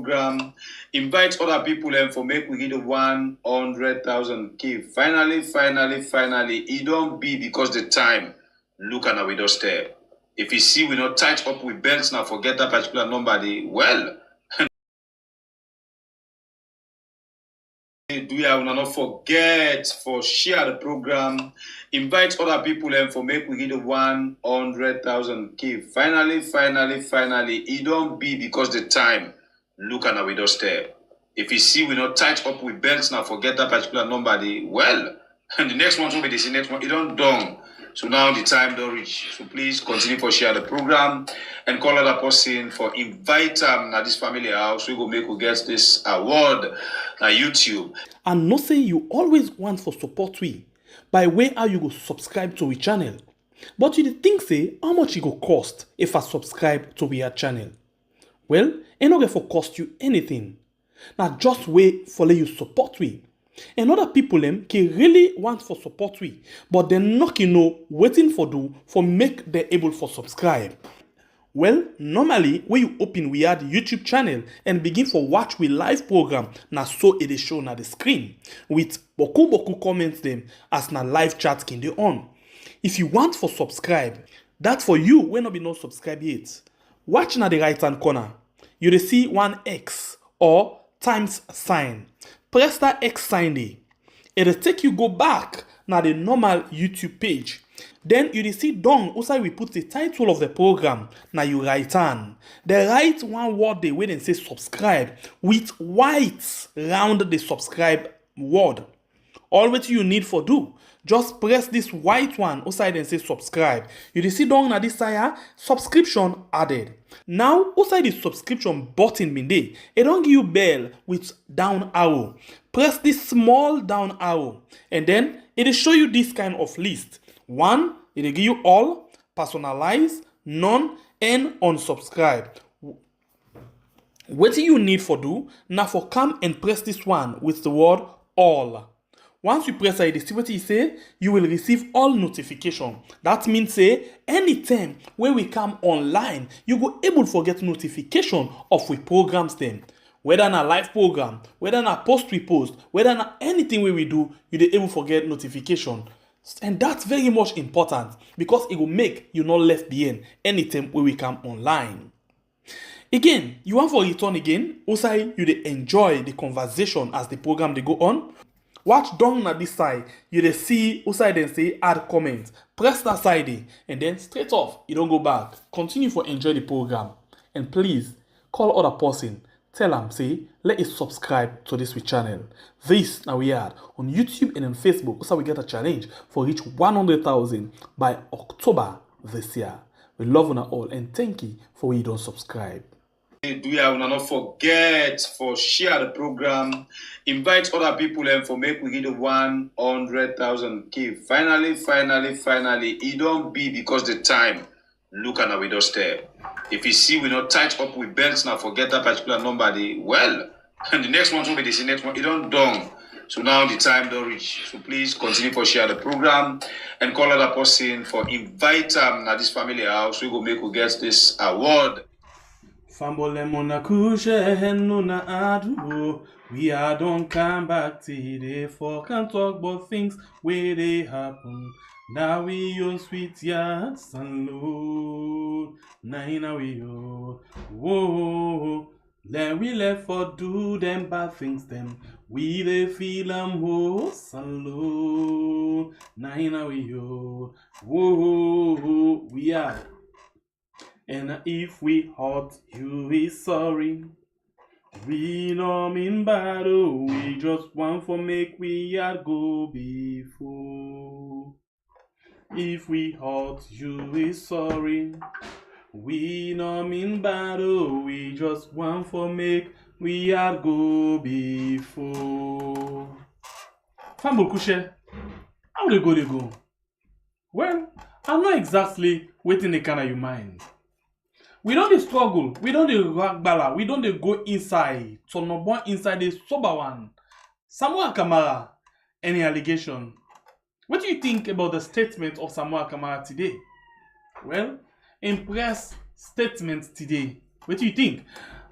program. Invite other people and for make we get the 100,000 key. Finally, it don't be because the time. Look at our window step. If you see we not tight up with belts now, forget that particular number. Well, do you not forget for share the program, invite other people and for make we get the 100,000 key. Finally, it don't be because the time. Look at our window step. If you see we not tight up with belts now, forget that particular number. Well, and the next one will be the next one. It don't done. So now the time don't reach. So please continue for share the program and call other person for invite them at this family house. We go make who gets this award at YouTube. And not say you always want for support we by way how you go subscribe to we channel. But you think say how much it go cost if I subscribe to we channel? Well, it not for cost you anything. Now just wait for let you support we. And other people them can really want for support we, but they're not waiting for do for make them able for subscribe. Well, normally when you open we had YouTube channel and begin for watch we live program, na so it is shown at the screen with boku comments them as na live chat can they on. If you want for subscribe, that for you when not be not subscribe yet. Watch na the right hand corner, you will see one X or times sign. Press that X sign there. It'll take you go back now the normal YouTube page. Then you will see down outside we put the title of the program. Now you write on. The write one word they wait and say subscribe with white round the subscribe word. All what you need for do. Just press this white one outside and say subscribe. You will see down na this side subscription added. Now outside the subscription button bin there, it don't give you bell with down arrow. Press this small down arrow and then it will show you this kind of list. One, it will give you all, personalize, none, and unsubscribe. What you need for do now for come and press this one with the word all. Once you press it, see what you say, you will receive all notification. That means say anytime when we come online, you go able to get notification of we programs them. Whether na live program, whether na post we post, whether na anything we do, you dey able to get notification. And that's very much important because it will make you not left behind anytime when we come online. Again, you want for return again, also you dey enjoy the conversation as the program they go on. Watch down at this side, you dey see outside and say add comment. Press that side and then straight off, you don't go back. Continue for enjoy the program. And please call other person. Tell them say let us subscribe to this channel. This now we are on YouTube and on Facebook. Also we get a challenge for reach 100,000 by October this year. We love you all and thank you for when you don't subscribe. Do you not forget for share the program, invite other people and for make we get the 100,000 key. Finally, it don't be because the time. Look at our window step. If you see we not tight up with belts now, forget that particular number. Well, and the next one will be the next one. It don't done. So now the time don't reach. So please continue for share the program and call other person for invite them at this family house. We go make who gets this award. We are don't come back today for can talk about things where they happen. Now we on sweet yes and low. Now we whoa. Then we left for do them bad things them. We they feel them most and low. Now we whoa. We are. And if we hurt you, we sorry. We no mean bad, oh, we just want for make we are go before. If we hurt you, we sorry. We no mean bad, oh, we just want for make we are go before. Fambul Kushe, how they go? Well, I'm not exactly waiting the kind of your mind. We don't struggle, we don't ragbala, we don't go inside. So no born inside the sober one. Samura Kamara, any allegation? What do you think about the statement of Samura Kamara today? Well, in press statement today, what do you think?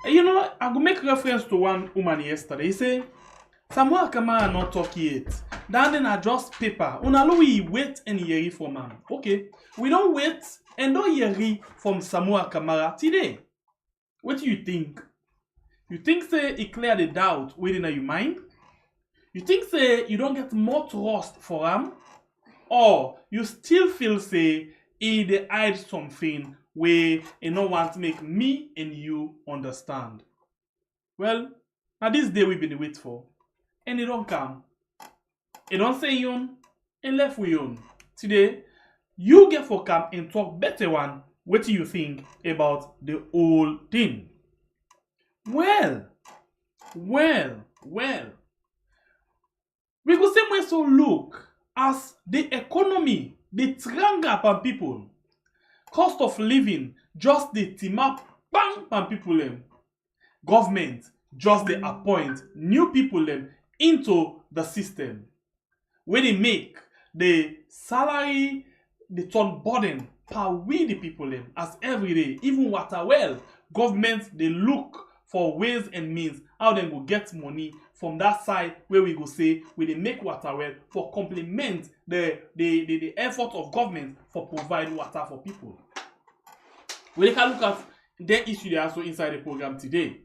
I go make reference to one woman yesterday. He say, Samura Kamara not talk yet. That then are just paper. We wait and hear from him. Okay, we don't wait and don't hear from Samura Kamara today. What do you think? You think say it clear the doubt within your mind? You think say you don't get more trust for him? Or you still feel say he dey hide something where he no want to make me and you understand? Well, now this day we've been wait for. And it don't come. It don't say you and left with you. Today, you get for come and talk better one. What do you think about the whole thing? Well. We go same way so look as the economy, the triangle upon people. Cost of living, just the team up, bang, on people them. Government, just the appoint new people them into the system. Where they make the salary, the turn burden per we the people them as every day. Even water well, government they look for ways and means how they go get money from that side where we go say we they make water well for complement the effort of government for provide water for people. We can look at the issue they also inside the program today.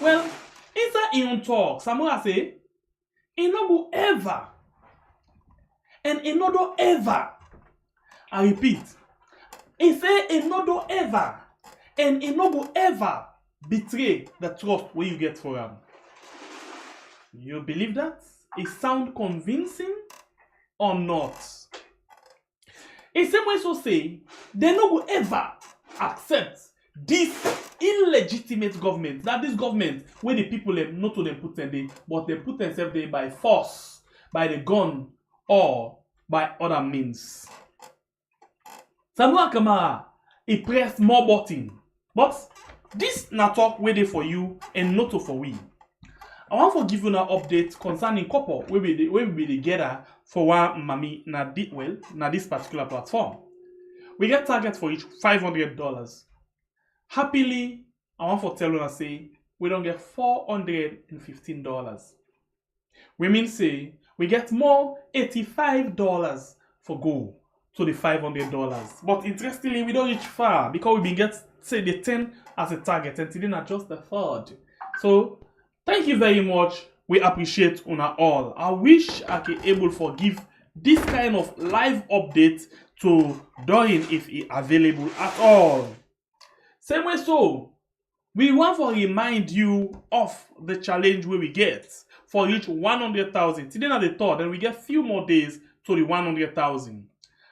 Well, inside in talk, Samura say, "It no go ever, and it no do ever." I repeat, he say, "It no do ever, and it no go ever betray the trust where you get for him." You believe that? It sound convincing or not? In same way, so say they no go ever accept this illegitimate government. That this government where the people them not to them put them there, but they put themselves there by force, by the gun, or by other means. Samura Kamara, he press more button, but this na talk where they for you and not for we. I want to give you an update concerning couple where we be together for one mami na this particular platform. We get target for each $500. Happily, I want to tell you say we don't get $415. We mean say we get more $85 for go to the $500. But interestingly, we don't reach far because we been get say the 10 as a target and today not just the third. So thank you very much. We appreciate una all. I wish I could able to give this kind of live update to Doreen if it available at all. Same way so, we want to remind you of the challenge where we get for each 100,000. Today not the third, then we get few more days to the 100,000.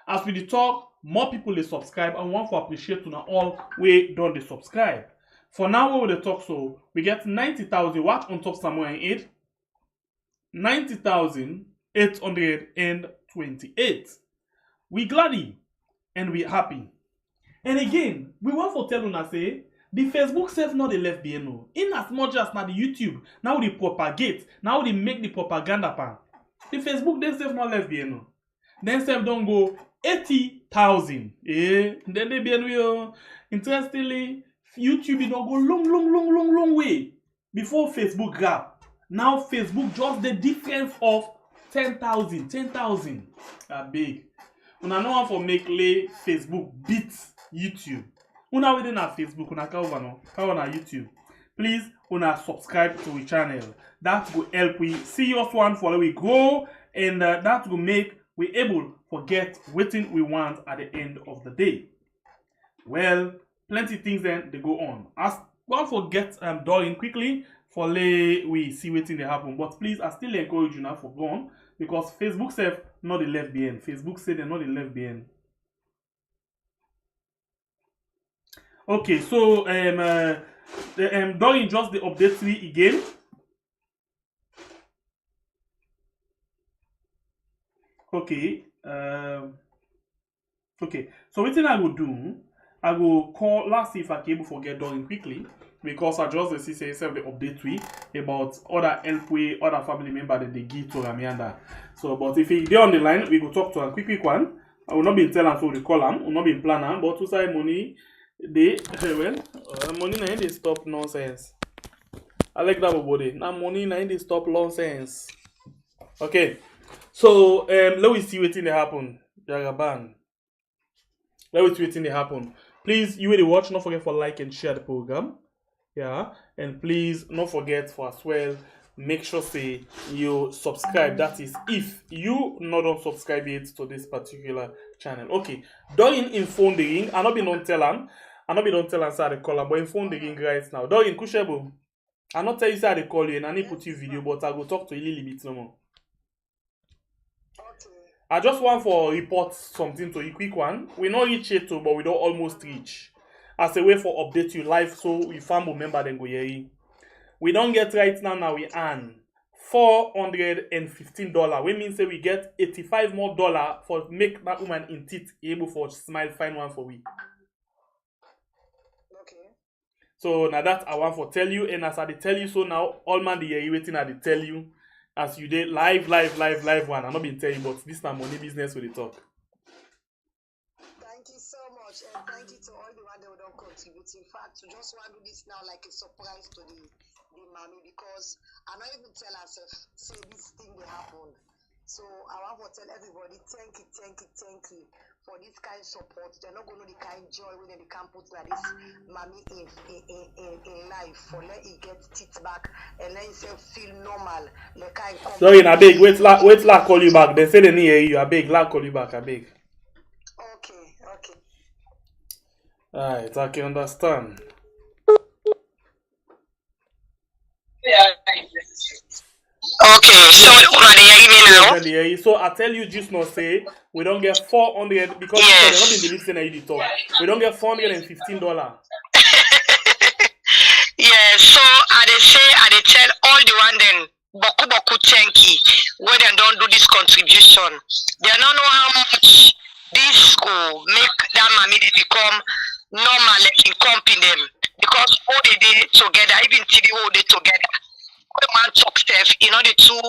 As we talk, more people they subscribe and want to appreciate una all we don't they subscribe. For now, we will talk so we get 90,000 watch on top somewhere in 8. 90,828. We gladly and we happy. And again, we want to tell you say the Facebook self not the left BNO. In as much as now the YouTube, now they propagate, now they make the propaganda pan. The Facebook they self not left BNO. Then self don't go 80,000. Then they BNO. Interestingly, YouTube don't go long way before Facebook grab. Now Facebook just the difference of 10,000. 10,000. Big. Una no want for make lay Facebook beat YouTube. Una within our Facebook, una come on YouTube. Please, una subscribe to the channel. That will help we serious one for we grow, and that will make we able to get what we want at the end of the day. Well, plenty things then they go on. As one forget Doreen quickly for lay we see what thing they happen. But please, I still encourage you now for go on because Facebook self not the left behind. Facebook say they're not the left behind. Okay, so Doreen just the update me again. Okay, okay. So what thing I will do? I will call. Let's see if I can able forget Doreen quickly because I just see say the update we about other help we other family member that they give to Ramianda. So, but if he there on the line, we go talk to a quick one. I will not be telling so the call him, will not be planning, but to say money. They well, money na they stop nonsense. I like that body. Now money na they stop nonsense. Okay, so let me see what thing they happen. Jagaban. Let me see what thing they happen. Please, you will watch. Don't forget for like and share the program. Yeah, and please don't forget for as well. Make sure say you subscribe. That is, if you not don't subscribe yet to this particular channel. Okay, Doing in phone the ring. I not be don't tell him. I not be don't tell him say I call him, but in phone the ring right now. Doing Kushebo. I not tell you say I call you and I need put you video, but I go talk to you a little bit no more. I just want for report something to you, quick one. We not reach it to, but we don't almost reach. As a way for update you live, so we family member then go here. We don't get right now we earn $415. We mean say we get $85 more for make that woman in teeth able for smile find one for we. Okay. So now that I want for tell you, and as I tell you so now, all man the here waiting I tell you as you did live one. I'm not been telling you, but this time money business will talk. Thank you so much, and thank you to all the one that don't contribute. In fact, we just want to do this now like a surprise to the mommy, because I not even tell herself say this thing will happen. So I want to tell everybody thank you for this kind of support. They're not going to know the kind of joy when they can put like this mommy in life, for let it get teeth back and let itself feel normal. Like kind of sorry, I beg. Wait, la call you back. They say they need hear you. I beg, la call you back. I beg. Okay. Alright, I can understand. Okay, so I tell you just not say we don't get 400 because yes. They're not been believed in the talk. We don't get $415. Yeah, so I tell all the one then boku thank you when they don't do this contribution. They don't know how much this will make that mommy become normal like in company them, because all the day together, even TV all day together. The man talk self, the two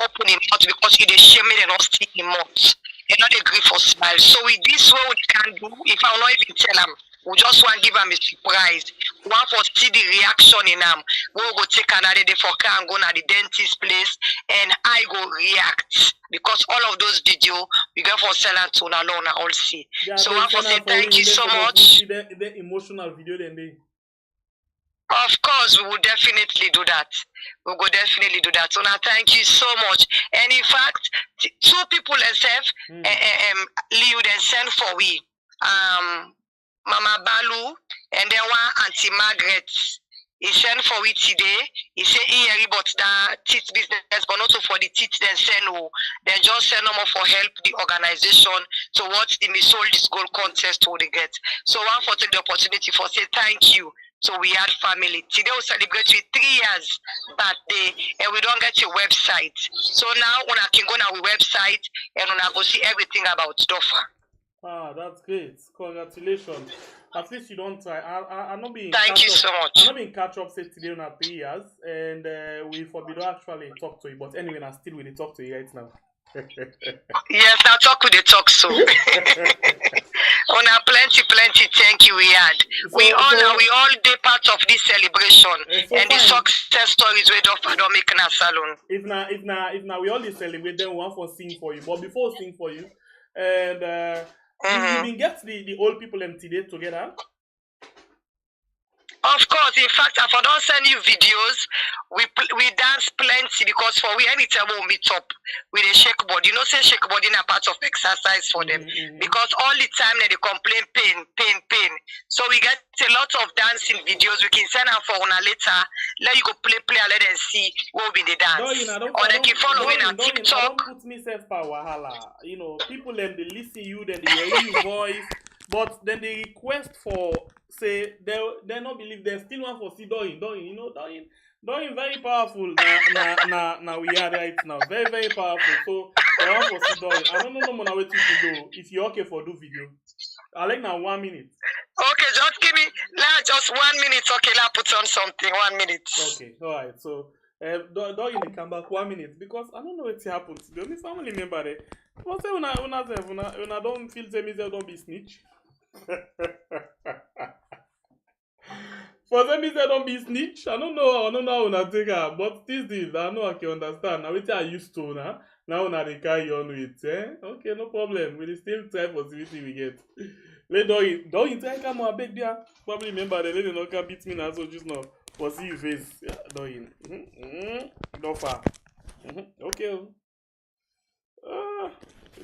open him out because he they shame me and not stick him out. They agree for smile. So with this what we can do, if I will not even tell him, we just want to give him a surprise. We want to see the reaction in him. We'll go take another day for car and go to the dentist place and I go react. Because all of those videos we go for sell and tune alone and all see. Yeah, so I want to say thank you so much. The emotional video then they. Of course, we will definitely do that. We will definitely do that. So now, thank you so much. And in fact, two people themselves, Liu then send for we, Mama Balu, and then one Auntie Margaret. He sent for it today. He said he hear about that teeth business, but also for the teeth then send who. Then just send no more for help the organization to watch the Miss Soul this gold contest to they get. So one for take the opportunity for say thank you. So we had family. Today we celebrate with 3 years birthday and we don't get your website. So now when I can go on our website and when I go see everything about Dofa. Ah, that's great. Congratulations. At least you don't try. I'm not being thank you so much. I'm not being catch up say today on 3 years and we forbid actually talk to you. But anyway, I still will talk to you right now. Yes, now talk with the talk so. On a plenty, thank you we had. We all day part of this celebration and the success stories we don't make in a salon. If now we all celebrate, then we want for sing for you. But before sing for you, and you been get the old people and today together. Of course, in fact, if I don't send you videos, we dance plenty because for we anytime we meet up with a shake body. You know, say shake body is a part of exercise for them because all the time they complain pain. So we get a lot of dancing videos. We can send them for una later. Let you go play and let them see what we the dance. Or they can follow me on TikTok. I don't put myself for wahala. You know, people them they listen you, then they hear your voice, but then they request for. Say they not believe they still want for see Doing. You know, Doing very powerful now we are right now. Very powerful. So they want for see Doing. I don't know no more way to do if you're okay for do video. I like now 1 minute. Okay, just give me just 1 minute. Okay, now put on something. 1 minute. Okay, alright. So Doing they come back 1 minute because I don't know what happened. The only family member there. But say when I don't feel say me don't be snitch. For them, he said, don't be snitch. I don't know how una take her. But this deal, I know I can understand. Now, which I used to now. Now, una dey carry on with. Okay, no problem. We still try possibility we get. Let don't try come on, beg there. Probably remember the lady not can beat me now, so just now. For see your face. Yeah, don't Don't far. Okay.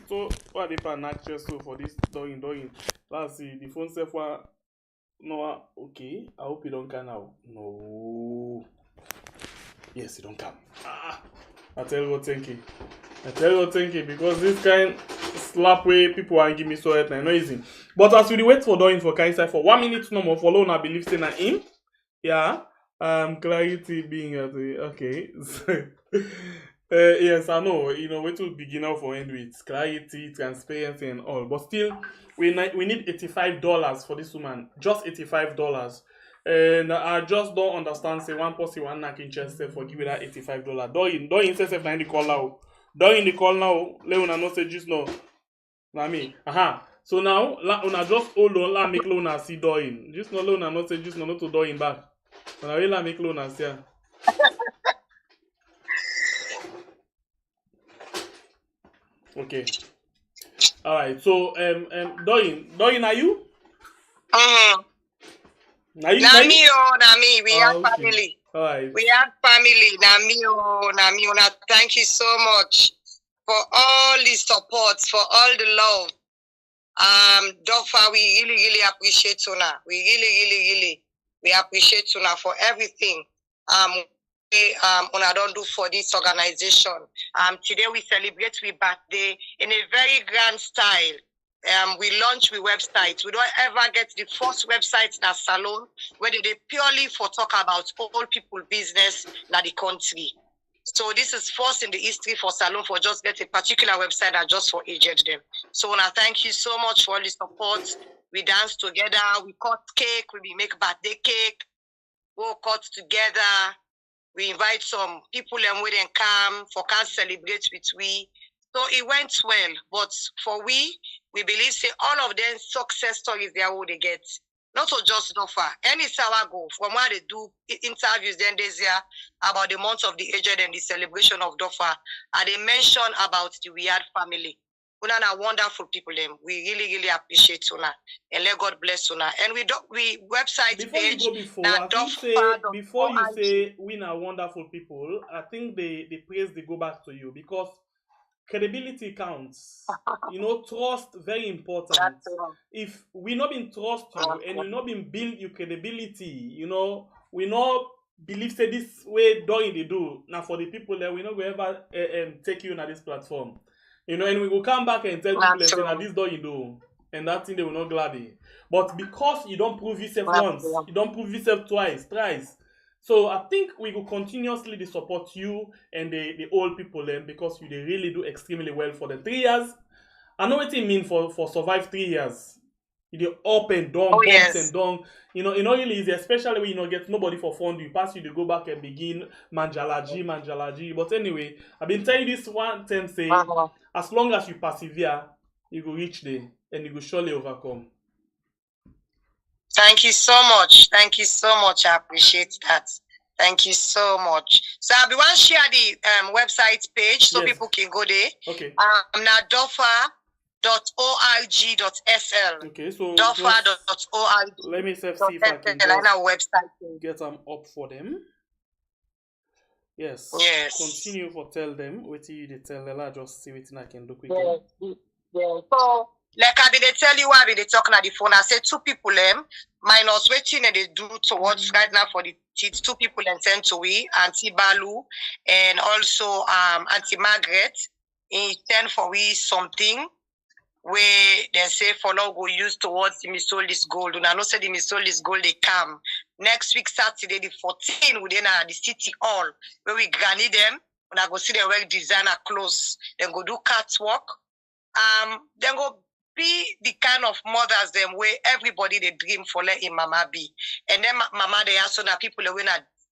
So, what if an actress so for this doing? Let's see. The phone safe one. No, okay. I hope you don't come now. No. Yes, you don't come. I tell you what, thank you. Because this kind slap way people are give me so hurt no easy. But as we wait for doing for kind side for 1 minute no more, follow na believe say na him. Yeah. Clarity being at the okay. Yes, I know. We to begin now for end with clarity, transparency, and all. But still, we need $85 for this woman. Just $85. And I just don't understand. Say one person one knock interest for giving that $85. Don't insist if na the call now. Don't in the call now. Let una know say just no. Na me. So now, una just hold on. La make una see doing. Just no una not say just no to doing back. Una will make una see. Okay. All right. So Doyin, are you? Na me. We have okay. family. All right. We have family. Na me. Una, thank you so much for all the support, for all the love. Dofa, we really appreciate una. We really we appreciate una for everything. Una don't do for this organization. Today we celebrate our birthday in a very grand style. We launch the website. We don't ever get the first website in a salon where they purely for talk about all people business in the country. So this is first in the history for salon for just get a particular website that just for aged them. So I thank you so much for all the support. We dance together, we cut cake, we make birthday cake, we'll cut together. We invite some people and we then come for can celebrate with we. So it went well, but for we believe say all of them success stories they are what they get. Not so just Dofa. Any sour go from where they do interviews then this year about the month of the aged and the celebration of Dofa. And they mention about the weird family. Una are wonderful people. We really appreciate una. And let God bless una. And we website before page. Before you say we are wonderful people, I think the praise they go back to you because credibility counts. Trust very important. If we not been trust you and we not been build your credibility, we not believe say this way doing they do. Now for the people that we not going ever take you on this platform. And we will come back and tell people and say now this door you do. And that thing they will not gladly. But because you don't prove yourself once, you don't prove yourself twice, thrice. So I think we will continuously support you and the old people because you they really do extremely well for the 3 years. I know what it means for survive 3 years. You up and down, bumps and down. It not really easy, especially when you get nobody for fund. You pass you to go back and begin manjalaji. But anyway, I've been telling you this one time say, as long as you persevere, you will reach there and you will surely overcome. Thank you so much. I appreciate that. Thank you so much. So I'll be one share the website page so people can go there. Okay. Now dofa.org.sl. Okay, so dofa.org. let me see if I can website get them up for them. Yes. Continue for tell them. Wait till you tell them. I just see what I can do quickly. So like I they tell you why they talking at the phone. I said 2 people minus waiting and they do towards right now for the 2 people and send to we Auntie Balu and also Auntie Margaret in 10 for we something where they say for now go use towards the Misolis gold. And I know say the Misolis gold they come next week Saturday the 14th within the city hall where we granny them when I go see the work designer clothes then go do catwalk. Then go be the kind of mothers them where everybody they dream for letting mama be. And then mama they are so that people are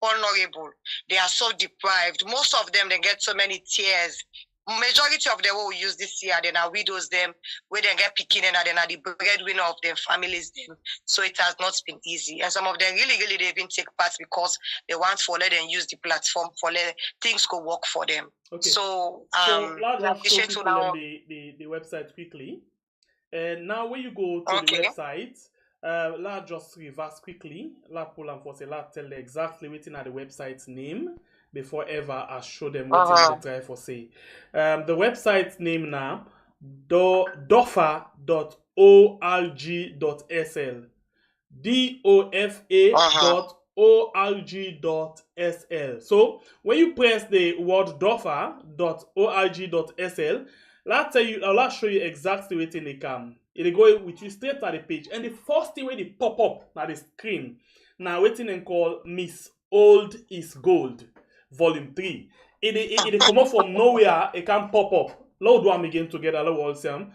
vulnerable. They are so deprived. Most of them they get so many tears majority of them will use this year, then are widows them, where they get picking and then are the breadwinner of their families them. So it has not been easy. And some of them really, they even take part because they want for let them use the platform for let things go work for them. Okay. So let's show people the website quickly. And now when you go to the website, let's just reverse quickly. Let's pull and for say, let's tell them exactly what's at the website's name before ever I show them what they try for say. The website's name now, dofa.org.sl. dofa.org.sl. So when you press the word dofa.org.sl, let's show you exactly what they come. It'll go with you straight to the page. And the first thing when they pop up on the screen, now waiting and call Miss Old is Gold, Volume 3. It come up from nowhere, it can pop up. Lord do them again together, Lord so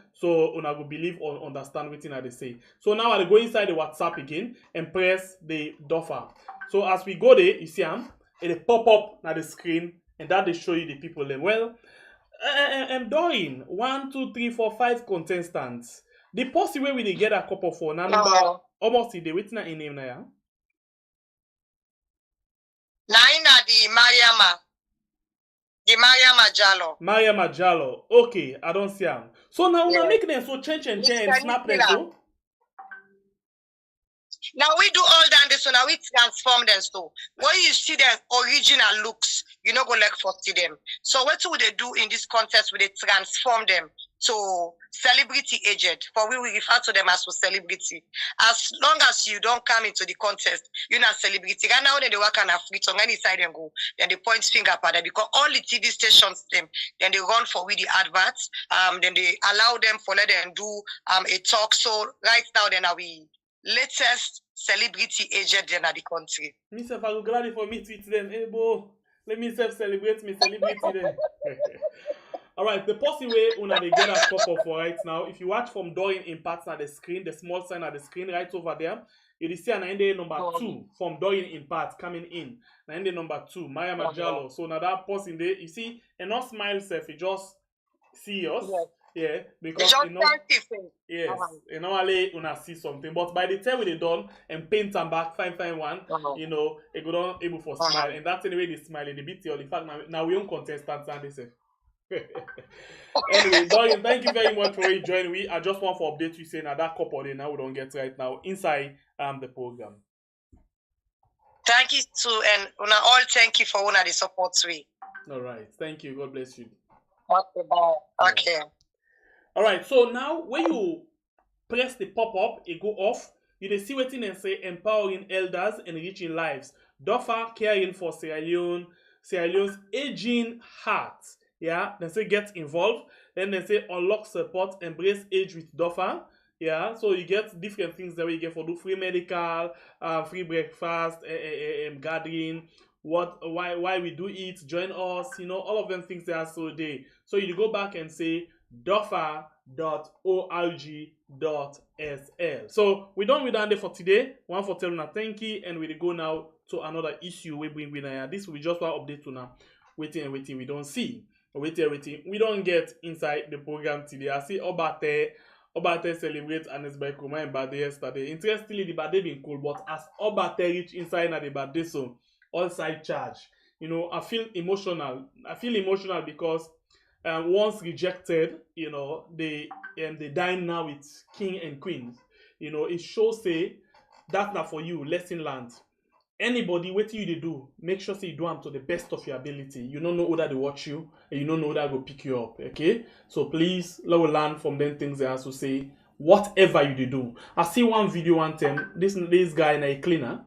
una go believe or understand what they say. So now I go inside the WhatsApp again and press the DOFA. So as we go there, you see it pop up on the screen and that they show you the people then. Well, I'm doing 1, 2, 3, 4, 5 contestants. The possible way we get a couple for now number almost the waiting in name now. Naina the Mariama. The Mariama Jalo. Mariama Jalo. Okay, I don't see him. So now we make them so change and snap them so. Now we do all that so now we transform them so when you see their original looks, you know go like for see them. So what would they do in this contest? Would they transform them to celebrity agent? For we refer to them as for celebrity. As long as you don't come into the contest, you're not celebrity. Right now they work on a free tongue any side and go. Then they point finger at them because all the TV stations them. Then they run for with the adverts. Then they allow them for let them do a talk. So right now then are we latest celebrity agent in the country. Myself, I'm glad for me tweet them. Hey, bo, let me celebrate me celebrity then. Alright, the possible way una they get a couple for right now. If you watch from Doing Impacts at the screen, the small sign at the screen right over there, you see an end number 2 from Doing Impacts coming in. End number 2, Maya Majalo. So now that person there, you see, and not smile self, it just see us. Yeah, because you know, yes, you normally una see something, but by the time we they done and paint them back, fine one, you know, it go down able for smile, and that's anyway they smile, they beat you. In fact, now we own contestants and they say. Anyway, Dorian, thank you very much for joining. I just want to update you saying that couple day now we don't get right now inside the program. Thank you too, and una all thank you for one of the support we. All right, thank you. God bless you. Okay, bye. Okay. All right, so now when you press the pop-up, it go off. You see waiting and say empowering elders and enriching lives. DOFA caring for Sierra Leone's aging heart. Yeah, then say get involved. Then they say unlock support, embrace age with DOFA. Yeah, so you get different things that you get for do free medical, free breakfast, gathering. Why we do it? Join us. You know all of them things there. So you go back and say dofa.org.sl. So we done with that for today. One for telling a thank you, and we go now to another issue we bring with now. This will be just one update to now. Waiting we don't see. Waiting we don't get inside the program today. I see Obate celebrate Anes by Kuma and birthday yesterday. Interestingly, the birthday been cool, but as Obate reach inside na the birthday, so all side charge. You know, I feel emotional because once rejected, you know, they dine now with king and queens. You know, it shows say that's not for you. Lesson learned. Anybody, what you do, make sure say you do them to the best of your ability. You don't know whether they watch you, and you don't know whether go pick you up. Okay, so please let us learn from them things they have to say. Whatever you do, I see one video one time. This guy in a cleaner.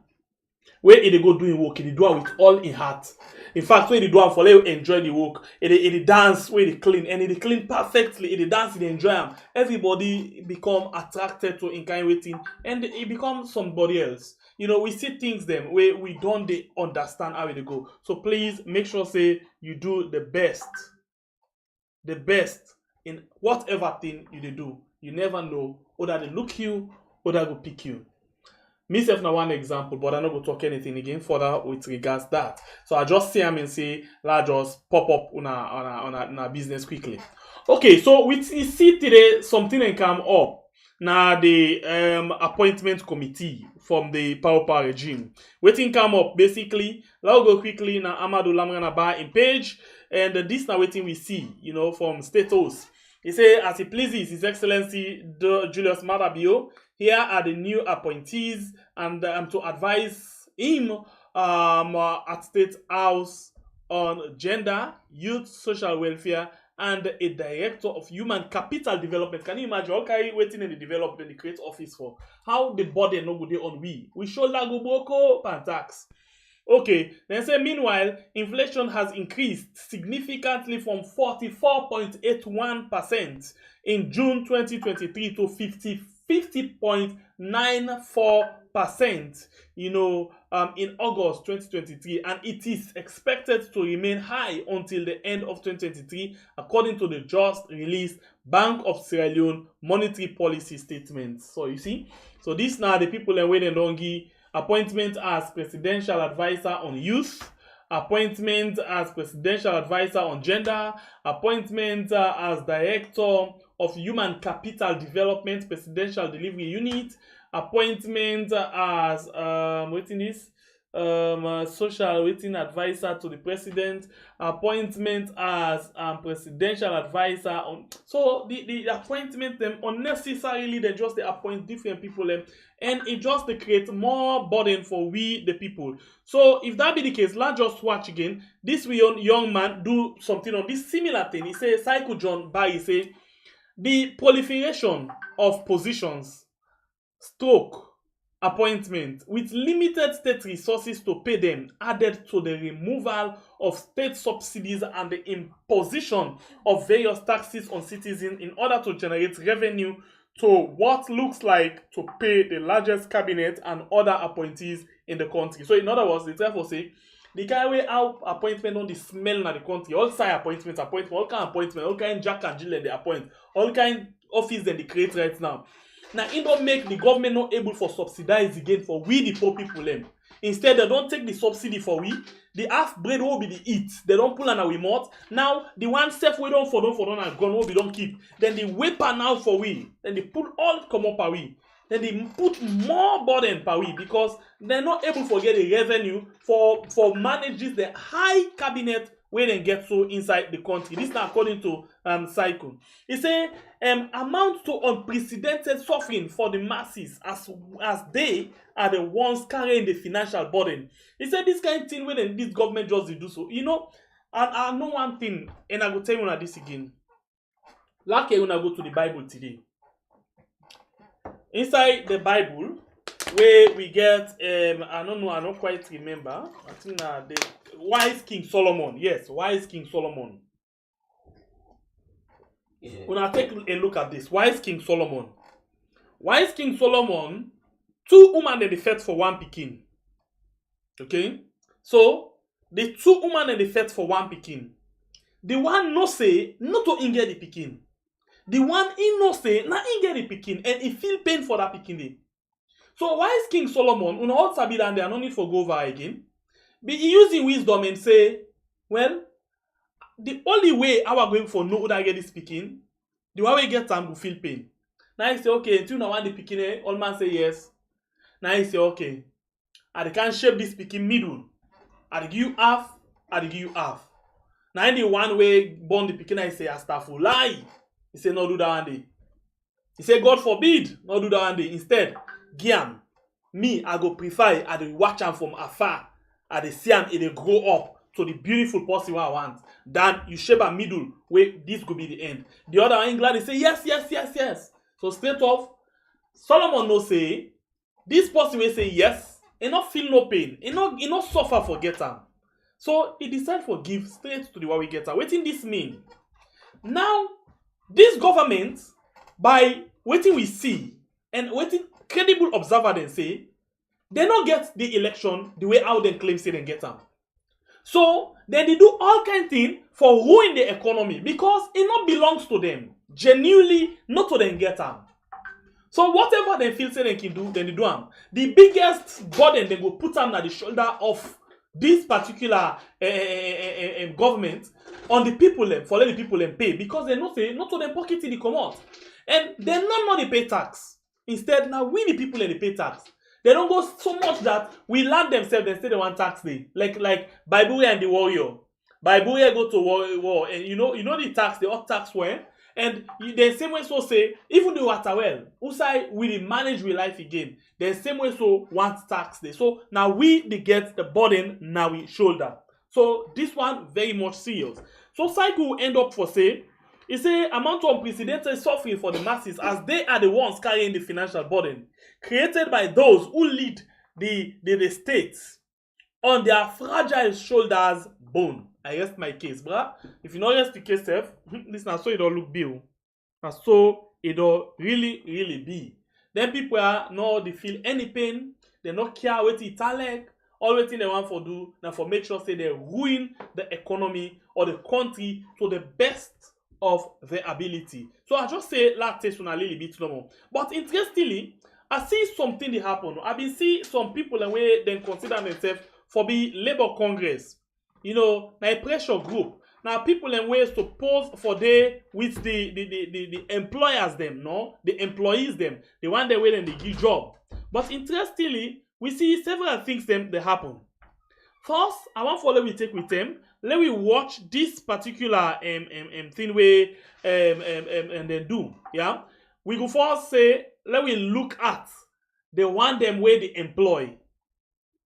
Where they go doing work, they do it with all in heart. In fact, when they do it for let you enjoy the work, they dance where they clean, and they clean perfectly. They dance, they enjoy them. Everybody become attracted to in kind waiting, and it becomes somebody else. You know, we see things them where we don't understand how they go. So please make sure say you do the best in whatever thing you do. You never know whether they look you or they go pick you. Myself now one example, but I'm not going to talk anything again further with regards that. So I just see him and say, let's just pop up on a business quickly. Okay, so we see today something that come up. Now the appointment committee from the power regime. Waiting come up basically. Let's go quickly now. Amadou Lamrana bar in page, and this now waiting we see, you know, from status. He say, as he pleases His Excellency Julius Maada Bio, here are the new appointees, and to advise him at State House on gender, youth, social welfare, and a director of human capital development. Can you imagine? Okay, waiting in the development, the create office for how the body no go dey on we show lago boko pan tax. Okay, then say meanwhile, inflation has increased significantly from 44.81% in June 2023 to 50.94%, you know, in August 2023, and it is expected to remain high until the end of 2023, according to the just released Bank of Sierra Leone monetary policy statement. So you see, so this now the people and when they don't give appointment as presidential advisor on youth, appointment as presidential advisor on gender, appointment as director of human capital development, presidential delivery unit, appointment as social waiting advisor to the president, appointment as presidential advisor on. So the appointment them unnecessarily they just they appoint different people them, and it just they create more burden for we the people. So if that be the case, let's just watch again. This young man do something on this similar thing. He say Psycho John Barry say the proliferation of positions stroke appointment with limited state resources to pay them, added to the removal of state subsidies and the imposition of various taxes on citizens in order to generate revenue to what looks like to pay the largest cabinet and other appointees in the country. So in other words, the therefore say the kind way out appointment on the smell in the country, all side appointment, all kind of appointment, all kind Jack and Jill they appoint, all kind office that they create right now. Now, it don't make the government not able for subsidize again for we the poor people them. Instead, they don't take the subsidy for we. The half bread will be the eat. They don't pull on our remote. Now, the one self we don't for and gone will be don't keep. Then the weapon now for we. Then they pull all come up per we. Then they put more burden per we because they're not able to get the revenue for manages the high cabinet where they get so inside the country. This is according to Cycle. He say amount to unprecedented suffering for the masses as they are the ones carrying the financial burden. He said this kind of thing when this government just do so. You know, and I know one thing, and I will tell you this again. Like when I go to the Bible today. Inside the Bible, where we get I don't quite remember. I think the wise King Solomon. Yes, wise King Solomon. Yeah. When I take a look at this, wise King Solomon. Wise King Solomon, 2 women they fed for 1 pikin. Okay? So the 2 women they fed for 1 pikin. The one no say not to get the pikin. The one in no say na get the pikin, and he feel pain for that pikin. So wise King Solomon, una all sabi that they are no need for go over again. Be using wisdom and say, well, the only way I was going for no other get this pikin, the way we get time will feel pain. Now I say, okay, until now want the pikin, all man say yes. Now I say, okay, I can shape this pikin middle. I give you half, I give you half. Now in the one way born the pikin, I say, Astaghfirullah. He say, no do that one day. He say, God forbid, no do that one day. Instead, Giam, me, I go prefer, I do watch him from afar. I dey see him, it grow up to the beautiful person I want. Then you shape a middle where this could be the end. The other one glad they say yes. So straight off, Solomon no say this person will say yes, and not feel no pain, and not suffer for get him. So he decide for give straight to the one we get him. What in this mean? Now this government, by waiting we see and waiting credible observer then say, they don't get the election the way how they claim say they get them. So then they do all kind of things for ruin the economy because it not belongs to them. Genuinely not to them get them. So whatever they feel say they can do, then they do them. The biggest burden they go put on the shoulder of this particular government on the people for let the people pay, because they know say not to them pocket the come out. And they not they pay tax. Instead, now we the people they pay tax. They don't go so much that we land themselves and say they want tax day. Like Bible and the warrior. Bible go to war, and you know the tax, the up tax when. And the same way so say, even the water well, Usai will manage with life again. The same way so want tax day. So now we get the burden now we shoulder. So this one very much serious. So cycle end up for say, it's a amount of unprecedented suffering for the masses, as they are the ones carrying the financial burden created by those who lead the states on their fragile shoulders bone. I rest my case, bruh. If you not rest the case, this na so it don't look bill. Na so it don't really be. Then people are not they feel any pain, they not care what it like. All what they want for do now for make sure say they ruin the economy or the country to the best of their ability. So I just say last taste on a little bit no more. But interestingly, I see something that happen. I've been see some people and way then consider themselves for be Labour Congress. You know, now a pressure group. Now people in ways to pose for they with the employers them, no? The employees them. The one they wait and they give job. But interestingly, we see several things them they happen. First, I want for let we take with them. Let we watch this particular thing we and then do. Yeah. We go first say, let we look at the one them where they employ.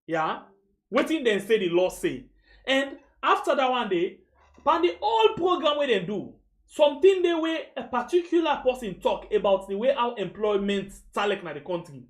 Yeah. Waiting then say the law say. And after that one day, upon the whole program where they do, something the way a particular person talk about the way our employment talent in the country.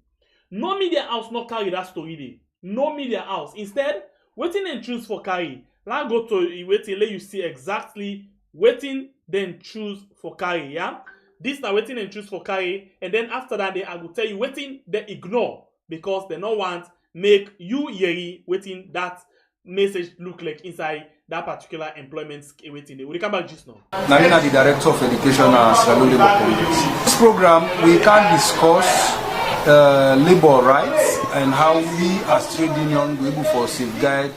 No media house not carry that story there. No media house. Instead, waiting and choose for carry. Now go to waiting let you see exactly waiting then choose for carry. Yeah. This now waiting and choose for carry. And then after that, I will tell you waiting they ignore because they don't want make you yeri waiting that message look like inside that particular employment waiting. Will you come back just now? Namina, the Director of Education at FRADULENT. This program, we can discuss labor rights and how we as trade union be able to safeguard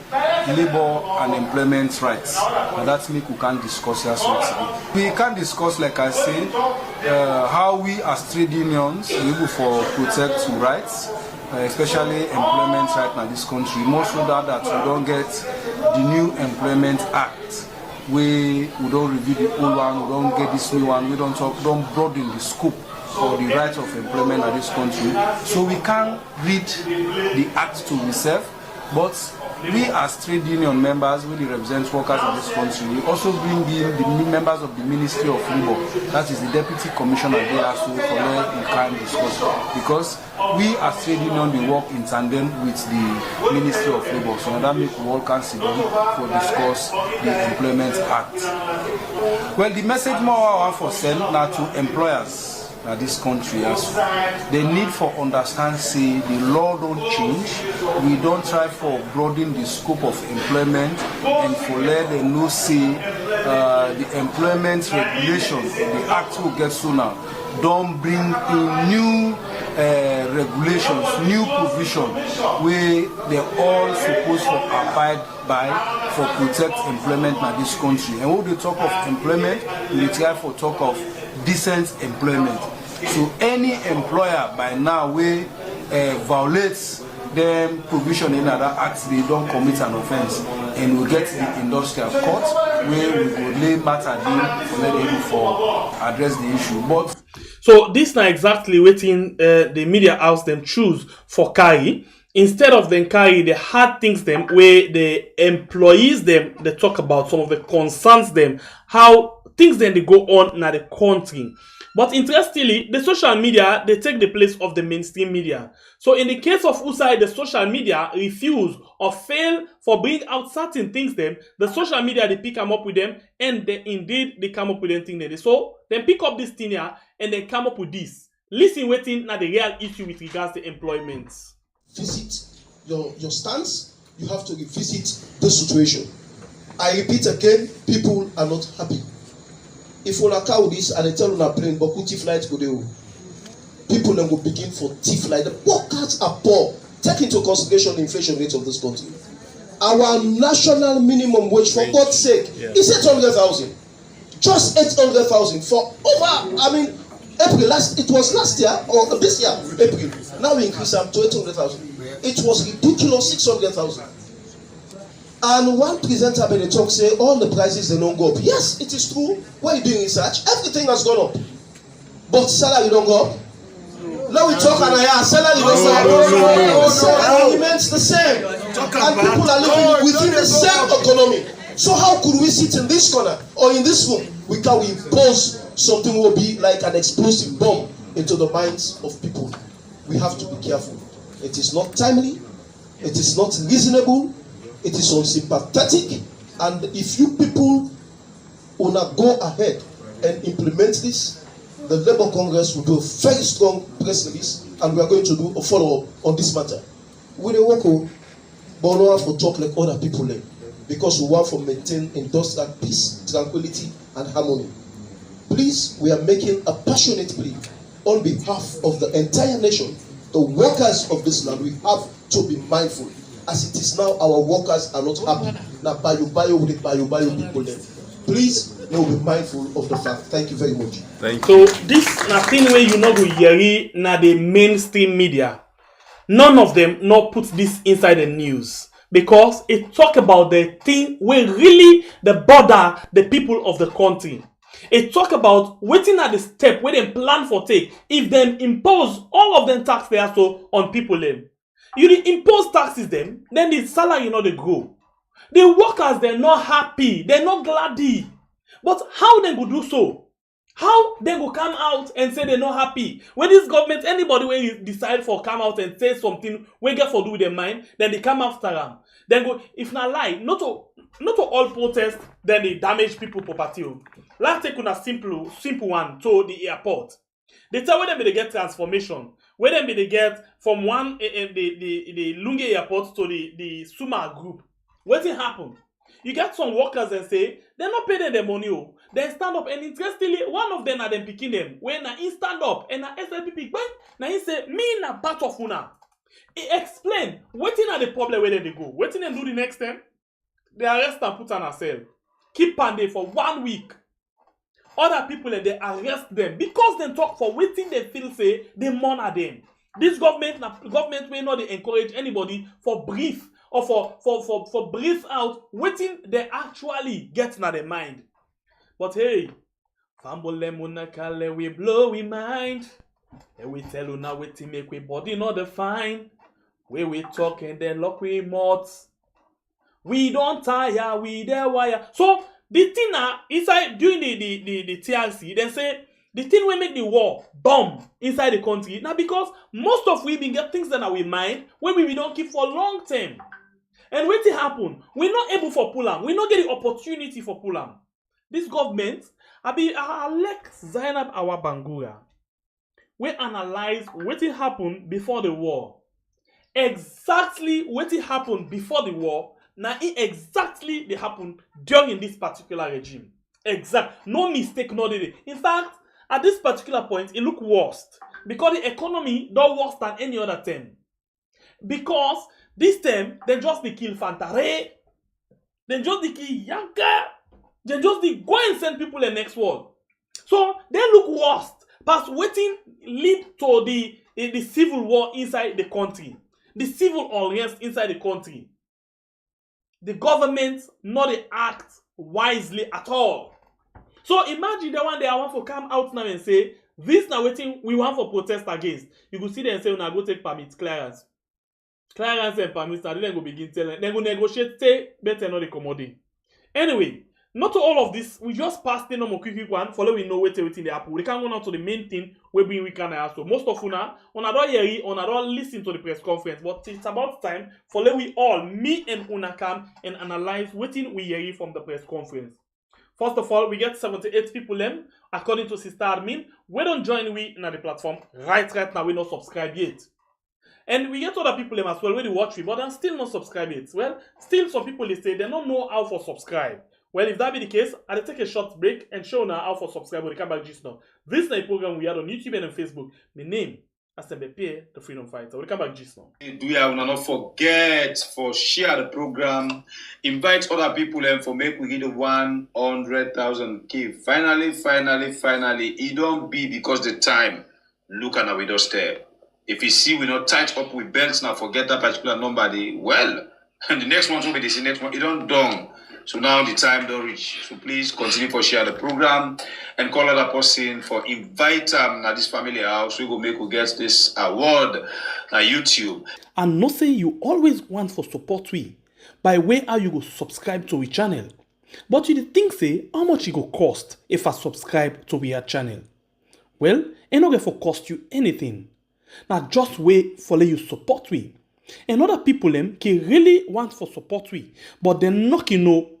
labor and employment rights. And that's me who can discuss here today. We can discuss, like I said, how we as trade unions be able to protect rights. Especially employment right now in this country, more so that we don't get the new Employment Act. We don't review the old one, we don't get this new one, we don't broaden the scope for the rights of employment in this country. So we can read the act to ourselves, but we as trade union members, we represent workers in this country. We also bring in the members of the Ministry of Labour, that is the Deputy Commissioner there, so for where we can discuss. Because we as trade union, we work in tandem with the Ministry of Labour, so that make we all can sit down for discuss the Employment Act. Well, the message more I want for send now to employers in this country as well. They need for understand say the law don't change. We don't try for broaden the scope of employment and for let them know say the employment regulations, the act will get sooner, don't bring in new regulations, new provisions where they're all supposed to abide by for protect employment in this country. And when they talk of employment, we try for talk of decent employment. So any employer by now will violates the provision in other acts, they don't commit an offense, and we get the industrial court where we will lay matter down for address the issue. But so this now exactly waiting the media house them choose for carry. Instead of them carry the hard things them where the employees them they talk about some of the concerns them, how things then they go on in the country. But interestingly, the social media, they take the place of the mainstream media. So in the case of Usai, the social media refuse or fail for bring out certain things them, the social media, they pick them up with them, and they come up with them thing. So they pick up this thing here, and they come up with this. Listen, waiting at the real issue with regards to employment. Visit your stance, you have to revisit the situation. I repeat again, people are not happy. If you cow this and they tell you on a plane, but kuti flight go there. people then will begin for thief like the workers are poor. Take into consideration the inflation rate of this country. Our national minimum wage, for God's sake, is 800,000. Just 800,000 for over, April, it was last year, or this year, April. Now we increase them to 800,000. It was ridiculous, 600,000. And one presenter made a talk say, all the prices, they don't go up. Yes, it is true. When you're doing research, everything has gone up. But salary don't go up. Now we talk and salary don't go up. Salary remains the same. And people are living within the same economy. So how could we sit in this corner or in this room? We can impose something will be like an explosive bomb into the minds of people. We have to be careful. It is not timely. It is not reasonable. It is unsympathetic. And if you people wanna go ahead and implement this, the Labour Congress will do a very strong press release, and we are going to do a follow-up on this matter. We don't work, but we don't have to talk like other people, because we want to maintain industrial peace, tranquility, and harmony. Please, we are making a passionate plea on behalf of the entire nation. The workers of this land, we have to be mindful. As it is now, our workers are not happy. Now, with people there. Please, no, be mindful of the fact. Thank you very much. Thank you. So this nothing where you not go hear na the mainstream media. None of them not put this inside the news, because it talk about the thing where really the bother the people of the country. It talk about waiting at the step where they plan for take if them impose all of them tax there so on people them. You impose taxes them, then the salary not they grow. The workers they're not happy, they're not glady. But how they go do so? How they go come out and say they're not happy? When this government, anybody when you decide for come out and say something we get for do with their mind, then they come after them. Then go, if not lie, not to all protests, then they damage people property. Let's take a simple one to the airport. They tell where they get transformation. Where they get from one the Lunge airport to the Suma group. What will happen? You get some workers and say they're not paying their money. Then stand up, and interestingly, one of them are them picking them. When he stand up and SLPP, now he say me na part of una. He explain waiting at the problem where they go. Waiting and do the next time. They arrest and put on a cell. Keep on there for 1 week. Other people they arrest them because they talk for waiting they feel say they monitor them. This government will not encourage anybody for brief or for brief out waiting they actually get in their mind. But hey, we blow we mind. And we tell you now waiting make we body not define. Where we talk and then lock we mouths. We don't tire, we there wire. So the thing now inside during the TRC, they say the thing will make the war bomb inside the country. Now because most of we been get things that are we mind when we don't keep for long term. And what it happen? We're not able for pull am. We not get the opportunity for pull am. This government, Alex Zainab Awabangura, we analyze what it happened before the war. Exactly what it happened before the war. Now it exactly they happened during this particular regime. Exact. No mistake, no delay. In fact, at this particular point, it look worst. Because the economy don't worse than any other time. Because this time, they just they kill Fantare. They just they kill Yanka. They just they go and send people the next world. So they look worst. Past waiting lead to the civil war inside the country. The civil unrest inside the country. The government not act wisely at all. So imagine the one day I want to come out now and say, this now waiting we want for protest against. You could see them say, now go take permit, clearance. Clearance and permits, and then go begin telling, then go negotiate, say, better not accommodate. Anyway, not all of this, we just pass the normal quick one, follow we know waiting the apple. We can go now to the main thing we can also. Most of una don't hear, una don't listen to the press conference, but it's about time follow we all, me and una come and analyze what we hear from the press conference. First of all, we get 78 people them, according to Sister Admin. We don't join we in the platform. Right now, we not subscribe yet. And we get other people them as well, when they watch we, but I'm still not subscribe yet. Well, still some people they say they don't know how to subscribe. Well, if that be the case, I'll take a short break and show now how for subscribe when they come back just now. This is a program we had on YouTube and on Facebook. My name is the Freedom Fighter. We'll come back just now. Do you not forget for share the program, invite other people and for make we get the 100,000 key. Finally, it don't be because the time look at our doorstep. If you see we not tight up with belts now, forget that particular number. Well, and the next one will be the next one. It don't done. So now the time don't reach. So please continue for share the program and call other person for invite them at this family house. We go make we get this award at YouTube. And no say you always want for support we by way how you go subscribe to our channel. But you think say how much it go cost if I subscribe to our channel? Well, it not going for cost you anything. Now just wait for let you support we. And other people can really want for support we, but they're not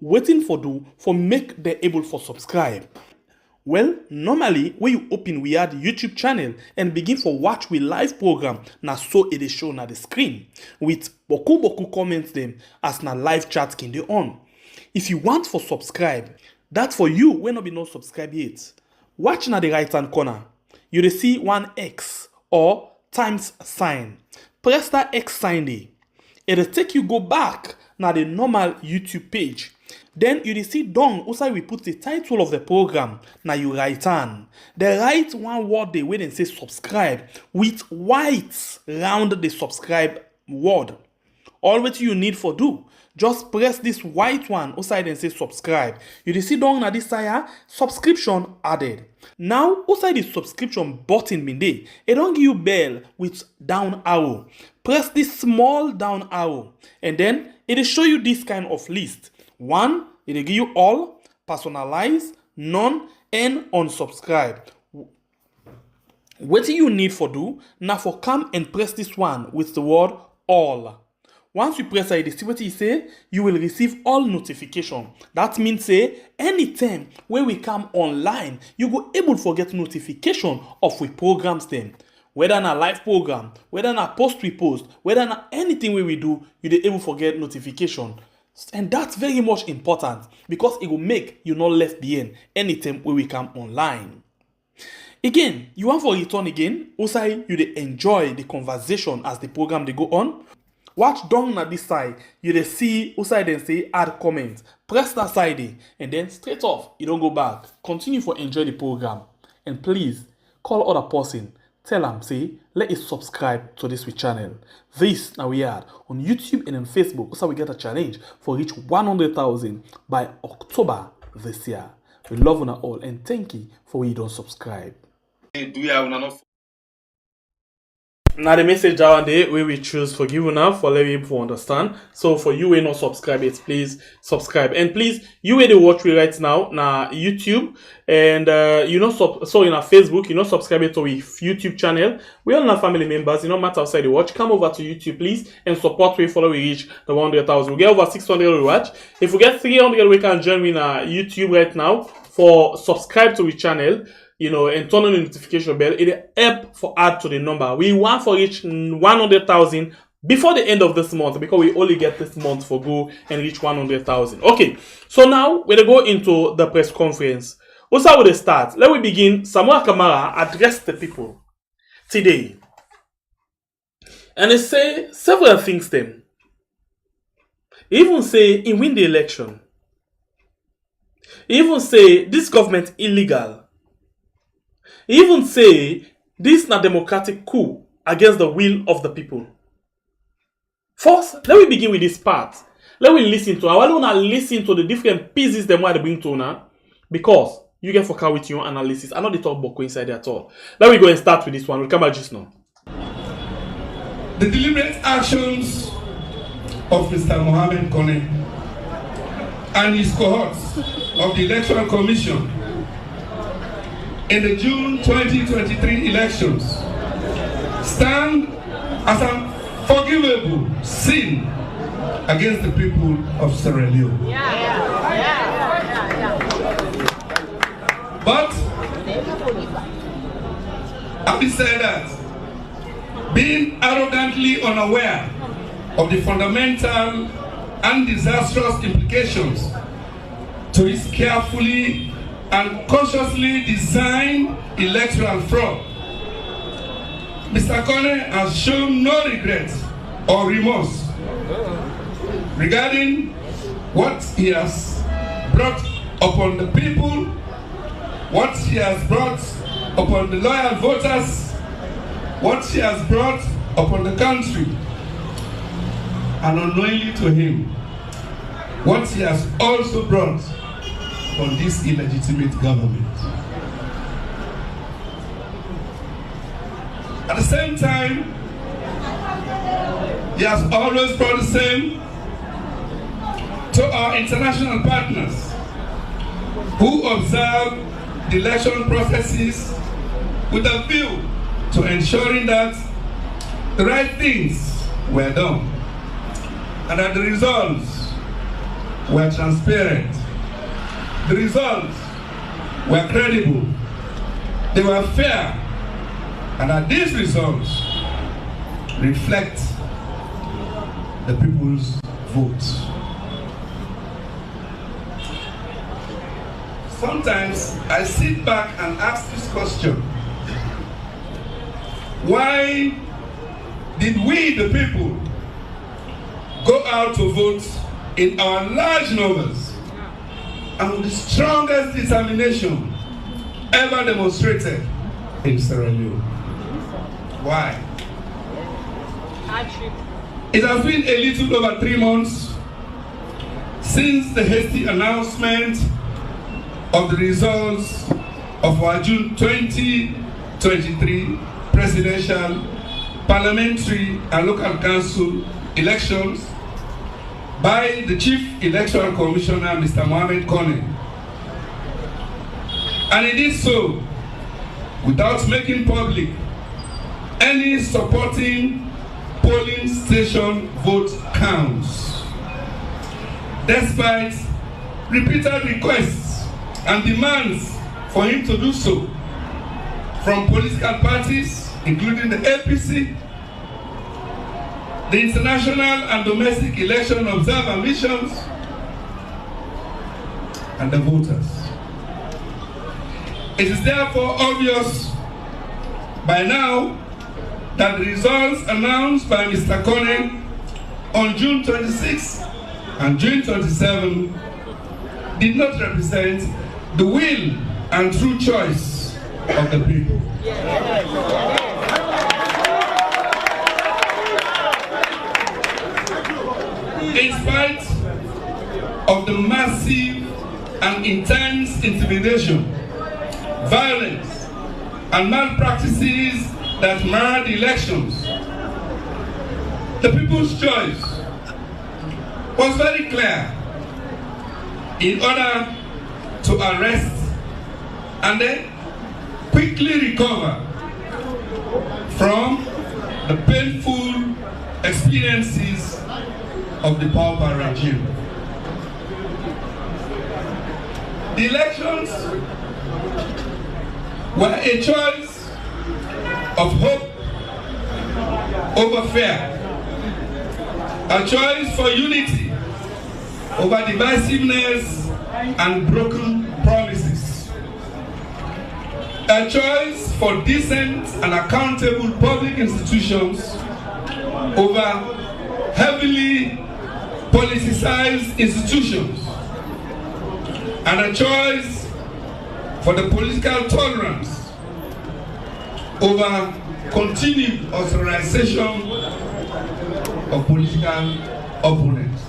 waiting for do for make them able for subscribe. Well, normally when you open we add YouTube channel and begin for watch we live program, now so it is shown at the screen with boku comments them as na live chat can they on. If you want for subscribe, that for you when not be no subscribe yet. Watch na the right hand corner, you will see one X or times sign. Press that X sign there. It'll take you go back now the normal YouTube page. Then you will see down also we put the title of the program. Now you write on. They write one word there where they say subscribe with white round the subscribe word. All what you need for do, just press this white one outside and say subscribe. You will see down at this side subscription added. Now outside the subscription button bin there, it don't give you bell with down arrow. Press this small down arrow and then it will show you this kind of list. One, it will give you all, personalize, none, and unsubscribe. What you need for do now for come and press this one with the word all. Once you press it, see what you say, you will receive all notification. That means say anytime when we come online, you go able to get notification of we programs them. Whether in a live program, whether in a post we post, whether in anything we do, you be able to get notification. And that's very much important because it will make you not left behind anytime when we come online. Again, you want for return again, also you dey enjoy the conversation as the program they go on. Watch down at this side, you dey see outside and say add comment. Press that side and then straight off, you don't go back. Continue for enjoy the program. And please call other person. Tell them say let us subscribe to this channel. This now we are on YouTube and on Facebook. So we get a challenge for reach 100,000 by October this year. We love you all and thank you for you don't subscribe. Now the message down there where we choose forgive you now for letting people understand. So for you who not subscribe it, please subscribe. And please you where they watch me right now YouTube and you know so in our Facebook, you know subscribe it to our YouTube channel. We all our family members, you know matter outside the watch. Come over to YouTube please and support we follow we reach the 100,000. We get over 600 we watch. If we get 300 we can join me on YouTube right now for subscribe to the channel. You know, and turn on the notification bell. It help for add to the number. We want for reach 100,000 before the end of this month because we only get this month for go and reach 100,000. Okay, so now we're gonna go into the press conference. Also, with the start, let me begin. Samura Kamara addressed the people today, and they say several things. Them even say he win the election. He even say this government illegal. Even say this is a democratic coup against the will of the people. First, let me begin with this part. Let me listen to. I want to listen to the different pieces they want to bring to now because you get focus with your analysis. I know they talk about coincide at all. Let me go and start with this one. We'll come back just now. The deliberate actions of Mr. Mohammed Kone and his cohorts of the Electoral Commission in the June 2023 elections stand as an unforgivable sin against the people of Sierra Leone. But having said that, being arrogantly unaware of the fundamental and disastrous implications to to his carefully and consciously designed electoral fraud. Mr. Kone has shown no regret or remorse regarding what he has brought upon the people, what he has brought upon the loyal voters, what he has brought upon the country, and unknowingly to him, what he has also brought upon this illegitimate government. At the same time, he has always brought the same to our international partners who observe the election processes with a view to ensuring that the right things were done and that the results were transparent, the results were credible, they were fair, and that these results reflect the people's vote. Sometimes I sit back and ask this question: why did we, the people, go out to vote in our large numbers and with the strongest determination ever demonstrated in Sierra Leone? Why? It has been a little over 3 months since the hasty announcement of the results of our June 2023 presidential, parliamentary and local council elections by the Chief Electoral Commissioner, Mr. Mohamed Kone. And it did so without making public any supporting polling station vote counts, despite repeated requests and demands for him to do so from political parties, including the APC, the international and domestic election observer missions, and the voters. It is therefore obvious by now that the results announced by Mr. Kone on June 26 and June 27 did not represent the will and true choice of the people. In spite of the massive and intense intimidation, violence, and malpractices that marred the elections, the people's choice was very clear. In order to arrest and then quickly recover from the painful experiences of the pauper regime. The elections were a choice of hope over fear, a choice for unity over divisiveness and broken promises, a choice for decent and accountable public institutions over heavily politicized institutions, and a choice for the political tolerance over continued authorization of political opponents.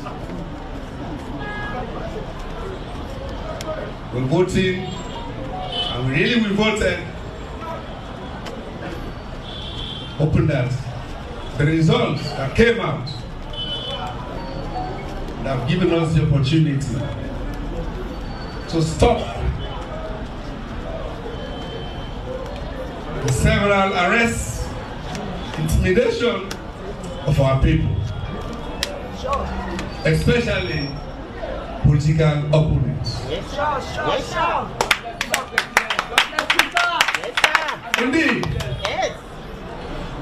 We're voting, and we voted, hoping that the results that came out have given us the opportunity to stop the several arrests, intimidation of our people, especially political opponents. Indeed,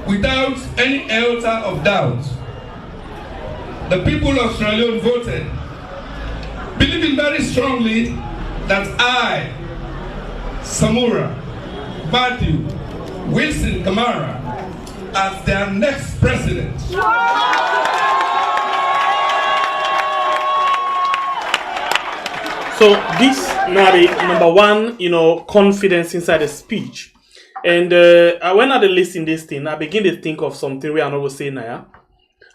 without any iota of doubt, the people of Sierra Leone voted believing very strongly that I, Samura Kamara, as their next president. So this now the number one, confidence inside the speech. And when I listen this thing, I begin to think of something we are not going to say now.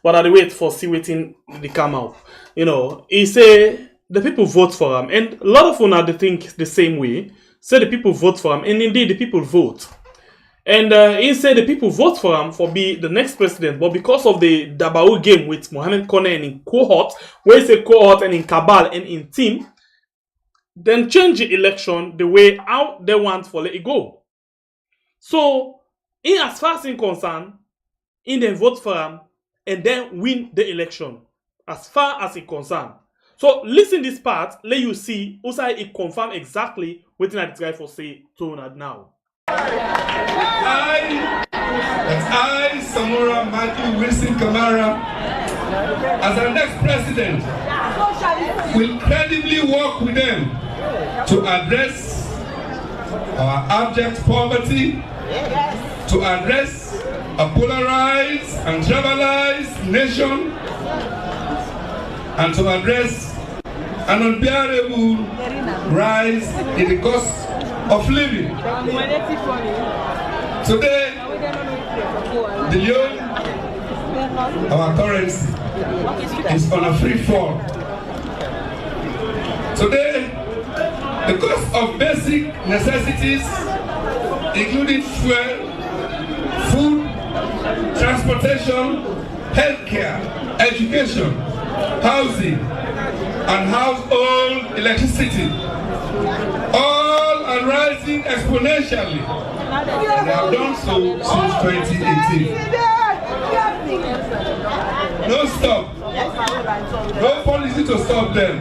But I wait for see waiting the come out. He say the people vote for him, and a lot of them they think the same way. Say the people vote for him, and indeed the people vote. And he said the people vote for him for be the next president, but because of the Dabao game with Mohamed Kone and in cohort, where it's a cohort and in cabal and in team, then change the election the way how they want for let it go. So, in as far as in concern, in then vote for him and then win the election, as far as it concern. So, listen this part, let you see, also it confirm exactly what I try for say to now. I, Samura Kamara, as our next president, will credibly work with them to address our abject poverty, to address a polarized and tribalized nation, and to address an unbearable rise in the cost of living. Today, the leon, our currency, is on a free fall. Today, the cost of basic necessities, including fuel, food, transportation, healthcare, education, housing, and household electricity, all are rising exponentially. They have done so since 2018. No stop. No policy to stop them.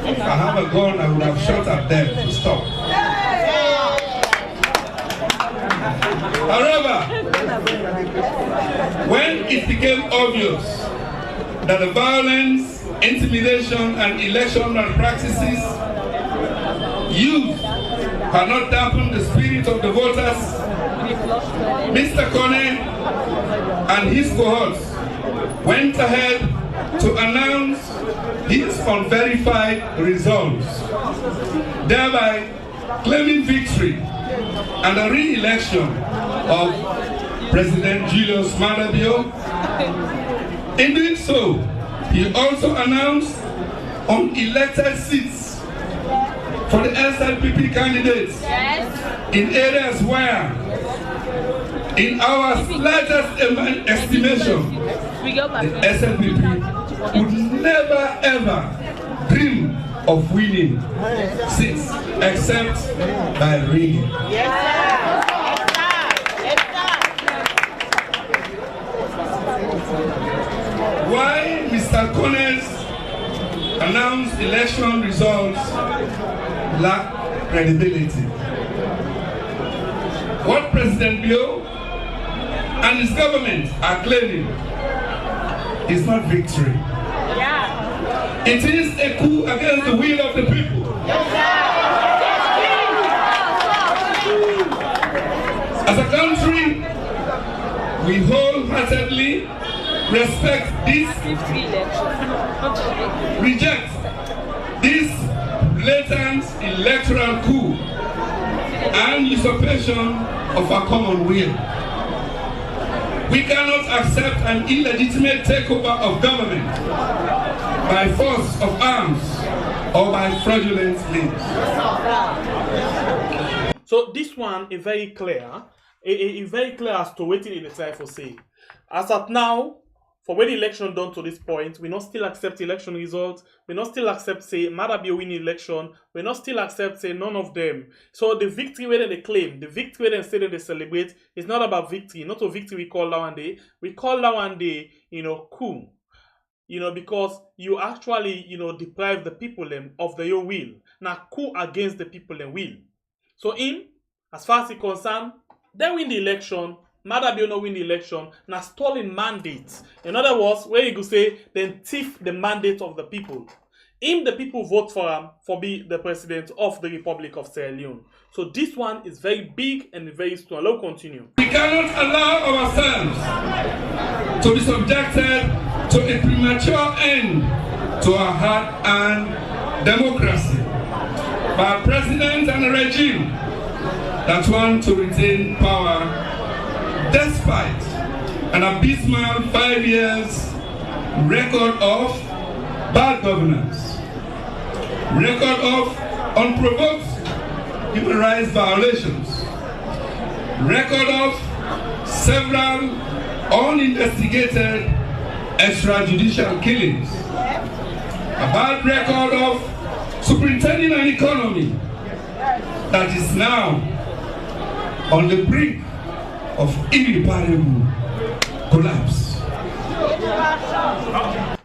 If I have a gun, I would have shot at them to stop. However, when it became obvious that the violence, intimidation, and election malpractices used cannot dampen the spirit of the voters, Mr. Kone and his cohorts went ahead to announce his unverified results, thereby claiming victory and the re-election of President Julius MAADA. In doing so, he also announced unelected seats for the SLPP candidates in areas where, in our slightest estimation, the SLPP would never ever dream of winning seats except by rigging. Why Mr. Kone's announced election results lack credibility? What President Bio and his government are claiming is not victory. It is a coup against the will of the people. As a country, we wholeheartedly respect this, reject this blatant electoral coup and usurpation of our common will. We cannot accept an illegitimate takeover of government by force of arms or by fraudulent means. So this one is very clear. It very clear as to what in the try for say. As at now, for when the election done to this point, we not still accept election results. We not still accept say MAADA be win election. We not still accept say none of them. So the victory where they claim, the victory where they say that they celebrate, is not about victory. Not a victory we call that one day. We call that one day, coup. Because you actually, deprive the people of their will. Now coup against the people and will. So as far as it concerned, they win the election. MAADA will not win the election. Now stolen mandate. In other words, where you could say, then thief the mandate of the people. Him, the people vote for him for be the president of the Republic of Sierra Leone. So this one is very big and very strong. Let's continue. We cannot allow ourselves to be subjected to a premature end to our hard-earned democracy by a president and a regime that want to retain power despite an abysmal 5 years record of bad governance, record of unprovoked human rights violations, record of several uninvestigated extrajudicial killings, a bad record of superintending an economy that is now on the brink of irreparable collapse.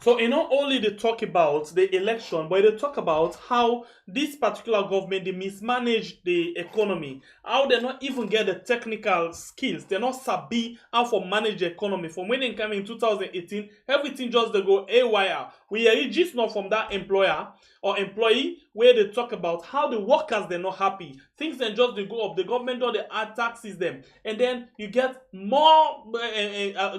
So not only they talk about the election, but they talk about how this particular government, they mismanage the economy, how they not even get the technical skills, they're not sabi how to manage the economy. From when they came in 2018, everything just they go haywire. We are just not from that employer or employee where they talk about how the workers they're not happy. Things then just they go up. The government or the add taxes them, and then you get more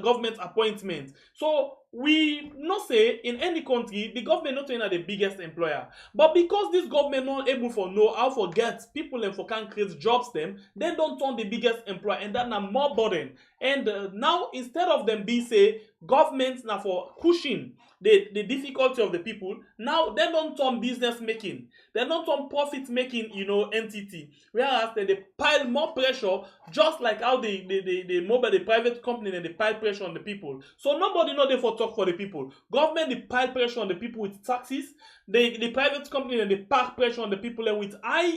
government appointments. So we not say in any country the government not only the biggest employer, but because this government not able for know how to get people and for can create jobs them, they don't turn the biggest employer, and that now more burden. And now instead of them be say governments now for pushing the difficulty of the people, now they don't turn business making, they don't turn profit making, entity, whereas they pile more pressure, just like how the private company and they pile pressure on the people. So nobody know they for talk for the people. Government they pile pressure on the people with taxes, the private company and they pack pressure on the people with high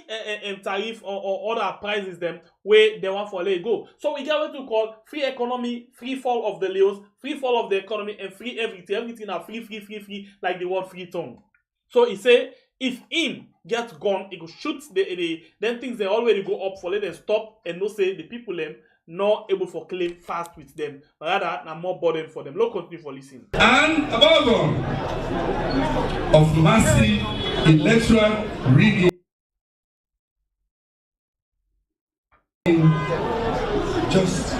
tariff or other prices them where they want for let go. So we get what we call free economy, free fall of the laws, free fall of the economy, and free everything. Everything are free, like the word free tongue. So he say if him gets gone, he go shoot then things they already go up for let them stop and no say the people them not able for claim fast with them, but rather now more burden for them. Low continue for listening. And above all, of massive electoral rigging just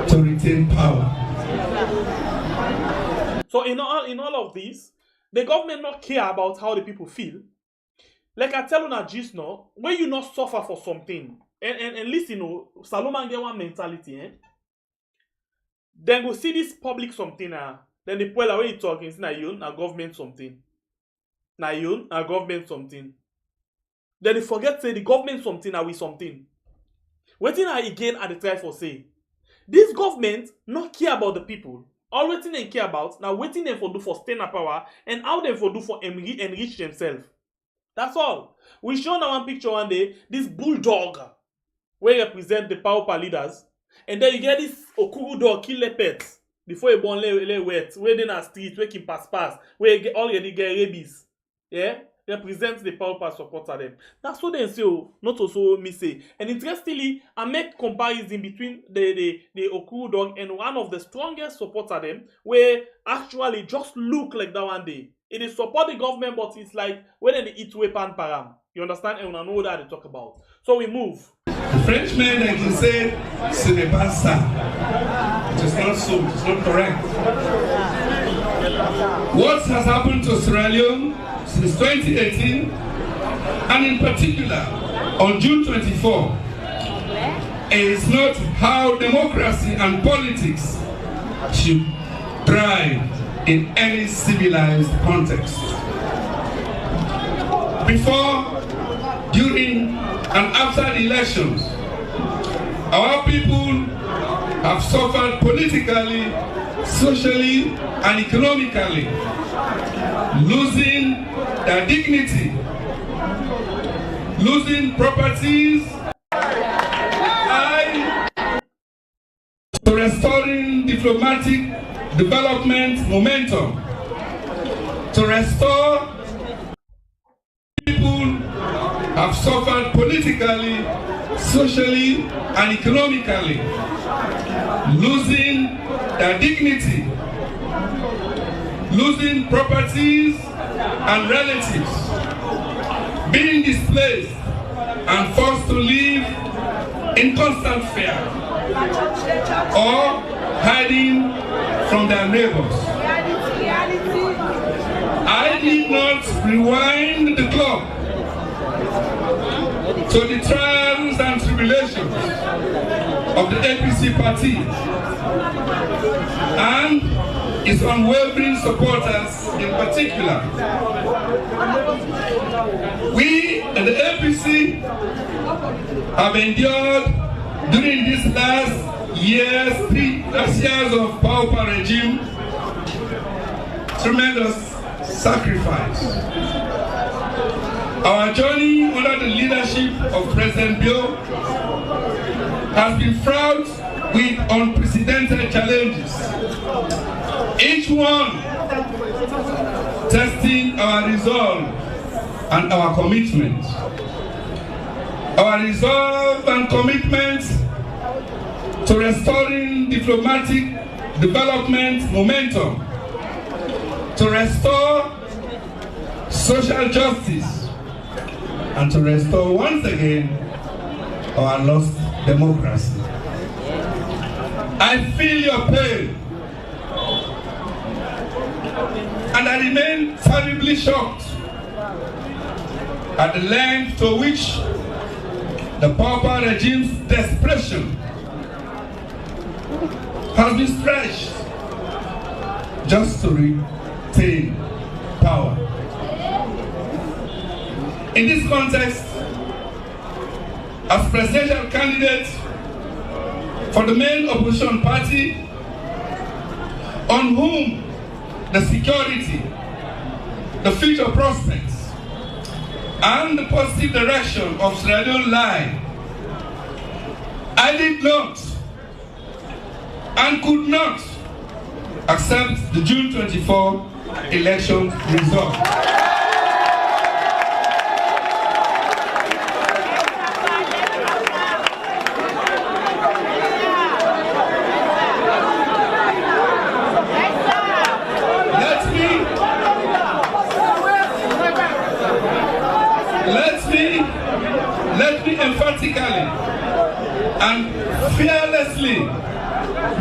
to retain power. So in all of this, the government not care about how the people feel. Like I tell you now, just now, when you not suffer for something, and listen, Salomon get one mentality, then go see this public something, then the people away talking, say na you, na government something. Na you, na government something. Then they forget say the government something, na we something. Waiting again at the try for say, this government not care about the people. All waiting they care about, now waiting them for do for stay in power, and how they for do for enrich themselves. That's all. We show now one picture one day, this bulldog, where represent the power leaders, and then you get this okuru dog kill the pets before you born lay wet, where they na street, where keep pass, where you already get rabies. Yeah? Represents the power supporter them. That's what they say, not also me say. And interestingly, I make comparison between the okuru dog and one of the strongest supporter them, where actually just look like that one day. It is support the government, but it's like when they eat weapon param. You understand? And I know what they talk about. So we move. The Frenchman and he said, "Ce n'est pas ça." It is not so. It is not correct. What has happened to Sierra Leone since 2018, and in particular on June 24, is not how democracy and politics should thrive in any civilized context. Before, during, and after the elections, our people have suffered politically, socially, and economically, losing their dignity, losing properties, to restoring diplomatic development momentum, to restore people have suffered politically, socially, and economically, losing their dignity, losing properties, and relatives being displaced and forced to live in constant fear or hiding from their neighbors. I did not rewind the clock to the trials and tribulations of the APC party and its unwavering supporters in particular. We and the APC have endured during these last years of power regime tremendous sacrifice. Our journey under the leadership of President Bill has been fraught with unprecedented challenges, each one testing our resolve and our commitment. Our resolve and commitment to restoring diplomatic development momentum, to restore social justice, and to restore once again our lost democracy. I feel your pain, and I remain terribly shocked at the length to which the pauper regime's desperation has been stretched just to retain power. In this context, as presidential candidate for the main opposition party, on whom the security, the future prospects, and the positive direction of Sierra Leone lie, I did not and could not accept the June 24 election result. Let me emphatically and fearlessly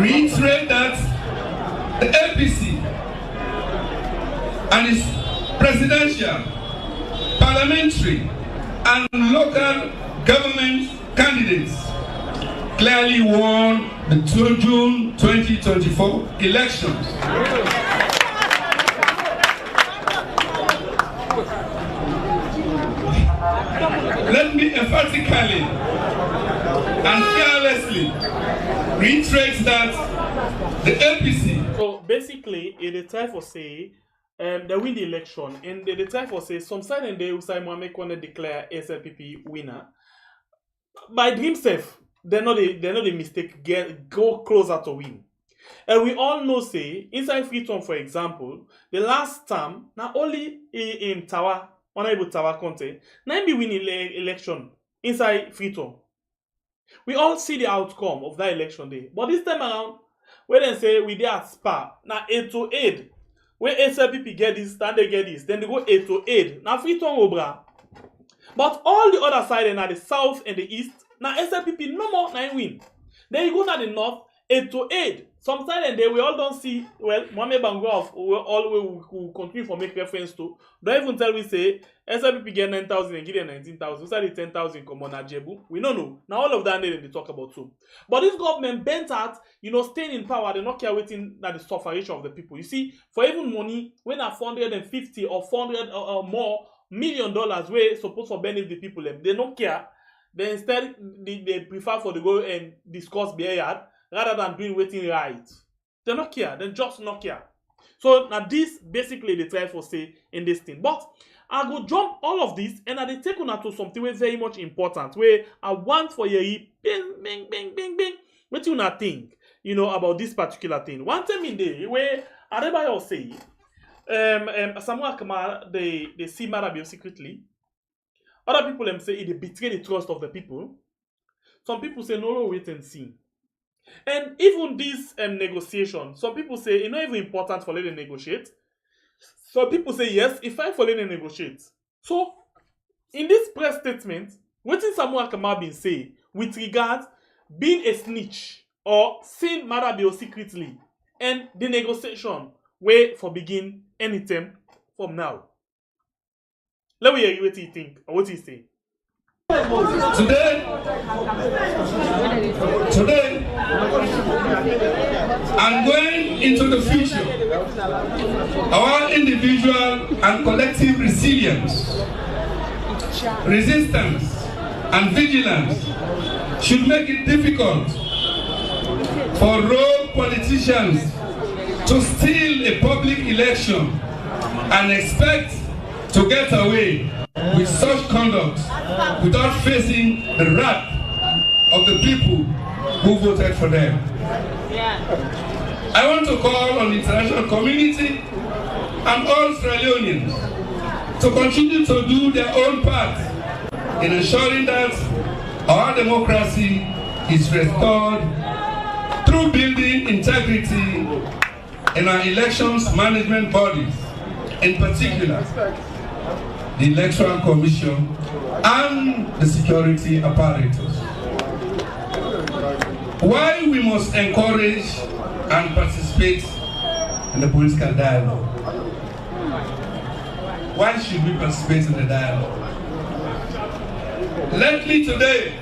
reiterate that the APC and its presidential, parliamentary, and local government candidates clearly won the June 2024 elections. Let me emphatically and fearlessly reiterate that the APC. So basically, it try for say they win the election, and they try for say some side and they Usai Mohammed want to declare SLPP winner. By themselves, they're not a mistake. Go closer to win. And we all know say inside Freetown, for example, the last term not only in Tawa. Honorable Tawa Conte, now be winning election inside Freetown. We all see the outcome of that election day. But this time around, when they say we there at Spa, now 8-8. When SLPP get this, then they get this. Then they go 8-8. Now Freetown Obra. But all the other side, and the south and the east, now SLPP no more 9 win. Then you go to the north, 8-8. Some side and they we all don't see, well, Mohamed Bangoff will continue for make reference to. Don't even tell we say SLPP get 9,000 and give them 19,000. Inside the 10,000 come on Ajebu. We don't know. Now all of that they talk about too. But this government bent at, staying in power, they not care waiting that the sufferation of the people. You see, for even money, when a 450 or 400 or more $1 million way supposed to benefit the people, they don't care. They instead they prefer for the go and discuss behavior rather than doing waiting right. They not care. They just not care. So now this basically they try for say in this thing. But I go jump all of this and I they take on to something where very much important. Where I want for you bing bing bing bing bing. What you not think? About this particular thing. One time in the where Adebayo say Samura Kamara they see MAADA secretly. Other people say they betray the trust of the people. Some people say no, wait and see. And even this negotiation, some people say it's not even important for them to negotiate. So people say yes, if I follow and negotiate. So in this press statement, what is Samura Kamara been say with regard being a snitch or seeing MAADA bill secretly and the negotiation way for begin anytime from now? Let me hear you what you think or what you say. Today, and going into the future, our individual and collective resilience, resistance, and vigilance should make it difficult for rogue politicians to steal a public election and expect to get away with such conduct without facing the wrath of the people who voted for them. I want to call on the international community and all Sierra Leoneans to continue to do their own part in ensuring that our democracy is restored through building integrity in our elections management bodies, in particular the Electoral Commission and the security apparatus. Why we must encourage and participate in the political dialogue? Why should we participate in the dialogue? Let me today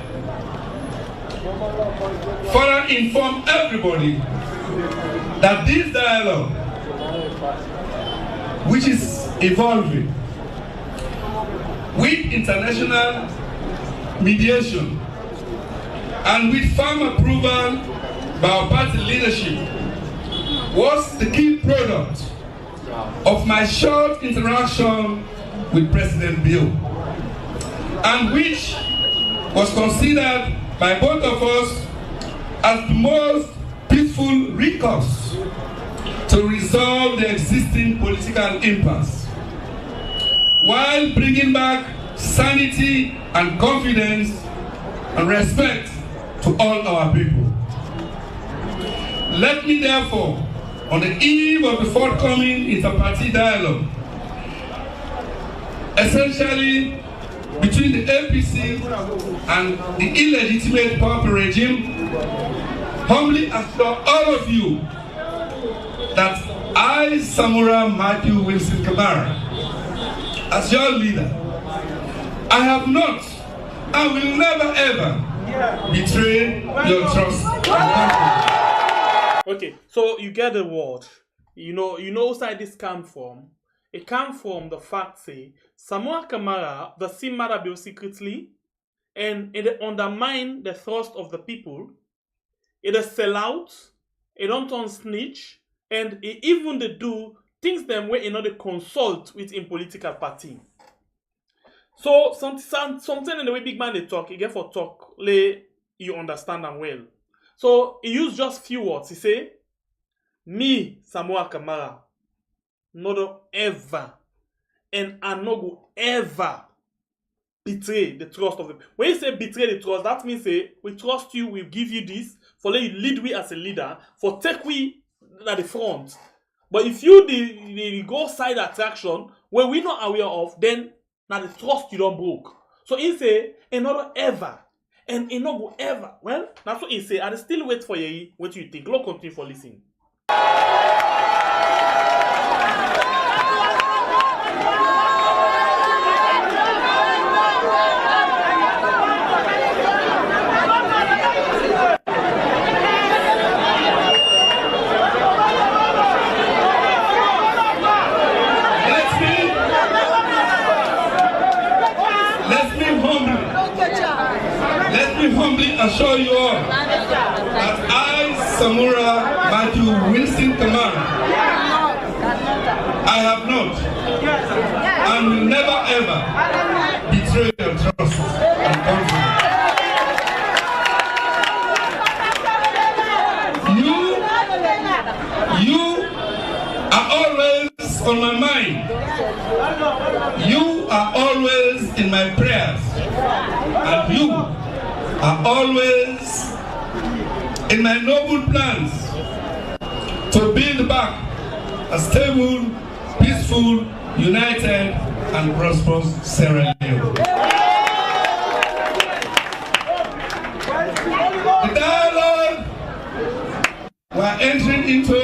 further inform everybody that this dialogue, which is evolving with international mediation and with firm approval by our party leadership, was the key product of my short interaction with President Bill, and which was considered by both of us as the most peaceful recourse to resolve the existing political impasse, while bringing back sanity and confidence and respect to all our people. Let me therefore, on the eve of the forthcoming inter-party dialogue, essentially between the APC and the illegitimate power regime, humbly assure all of you that I, Samura Kamara, as your leader, I have not, I will never ever betray your trust and confidence. Okay, so you get the word. You know side this come from. It come from the fact say Samura Kamara the see MAADA bill secretly, and it undermine the thrust of the people. It a sell out, it don't turn snitch, and it even they do things them way in order to consult with in political party. So something in the way big man they talk, he get for talk, you understand them well. So he use just few words. He say, me, Samura Kamara, not ever, and I no go ever betray the trust of the. When you say betray the trust, that means say we trust you, we give you this, for let you lead we as a leader, for take we at the front. But if you the go side attraction where we not aware of, then now the trust you don't broke. So he say, another ever. And it not go ever. Well, that's what he say. I still wait for you. What you think? Let's continue for listening. Humbly assure you all that I, Samura Kamara, I have not and will never ever betray your trust and confidence. You are always on my mind. You are always in my prayers, and you are always in my noble plans to build back a stable, peaceful, united, and prosperous Sierra Leone. The dialogue we're entering into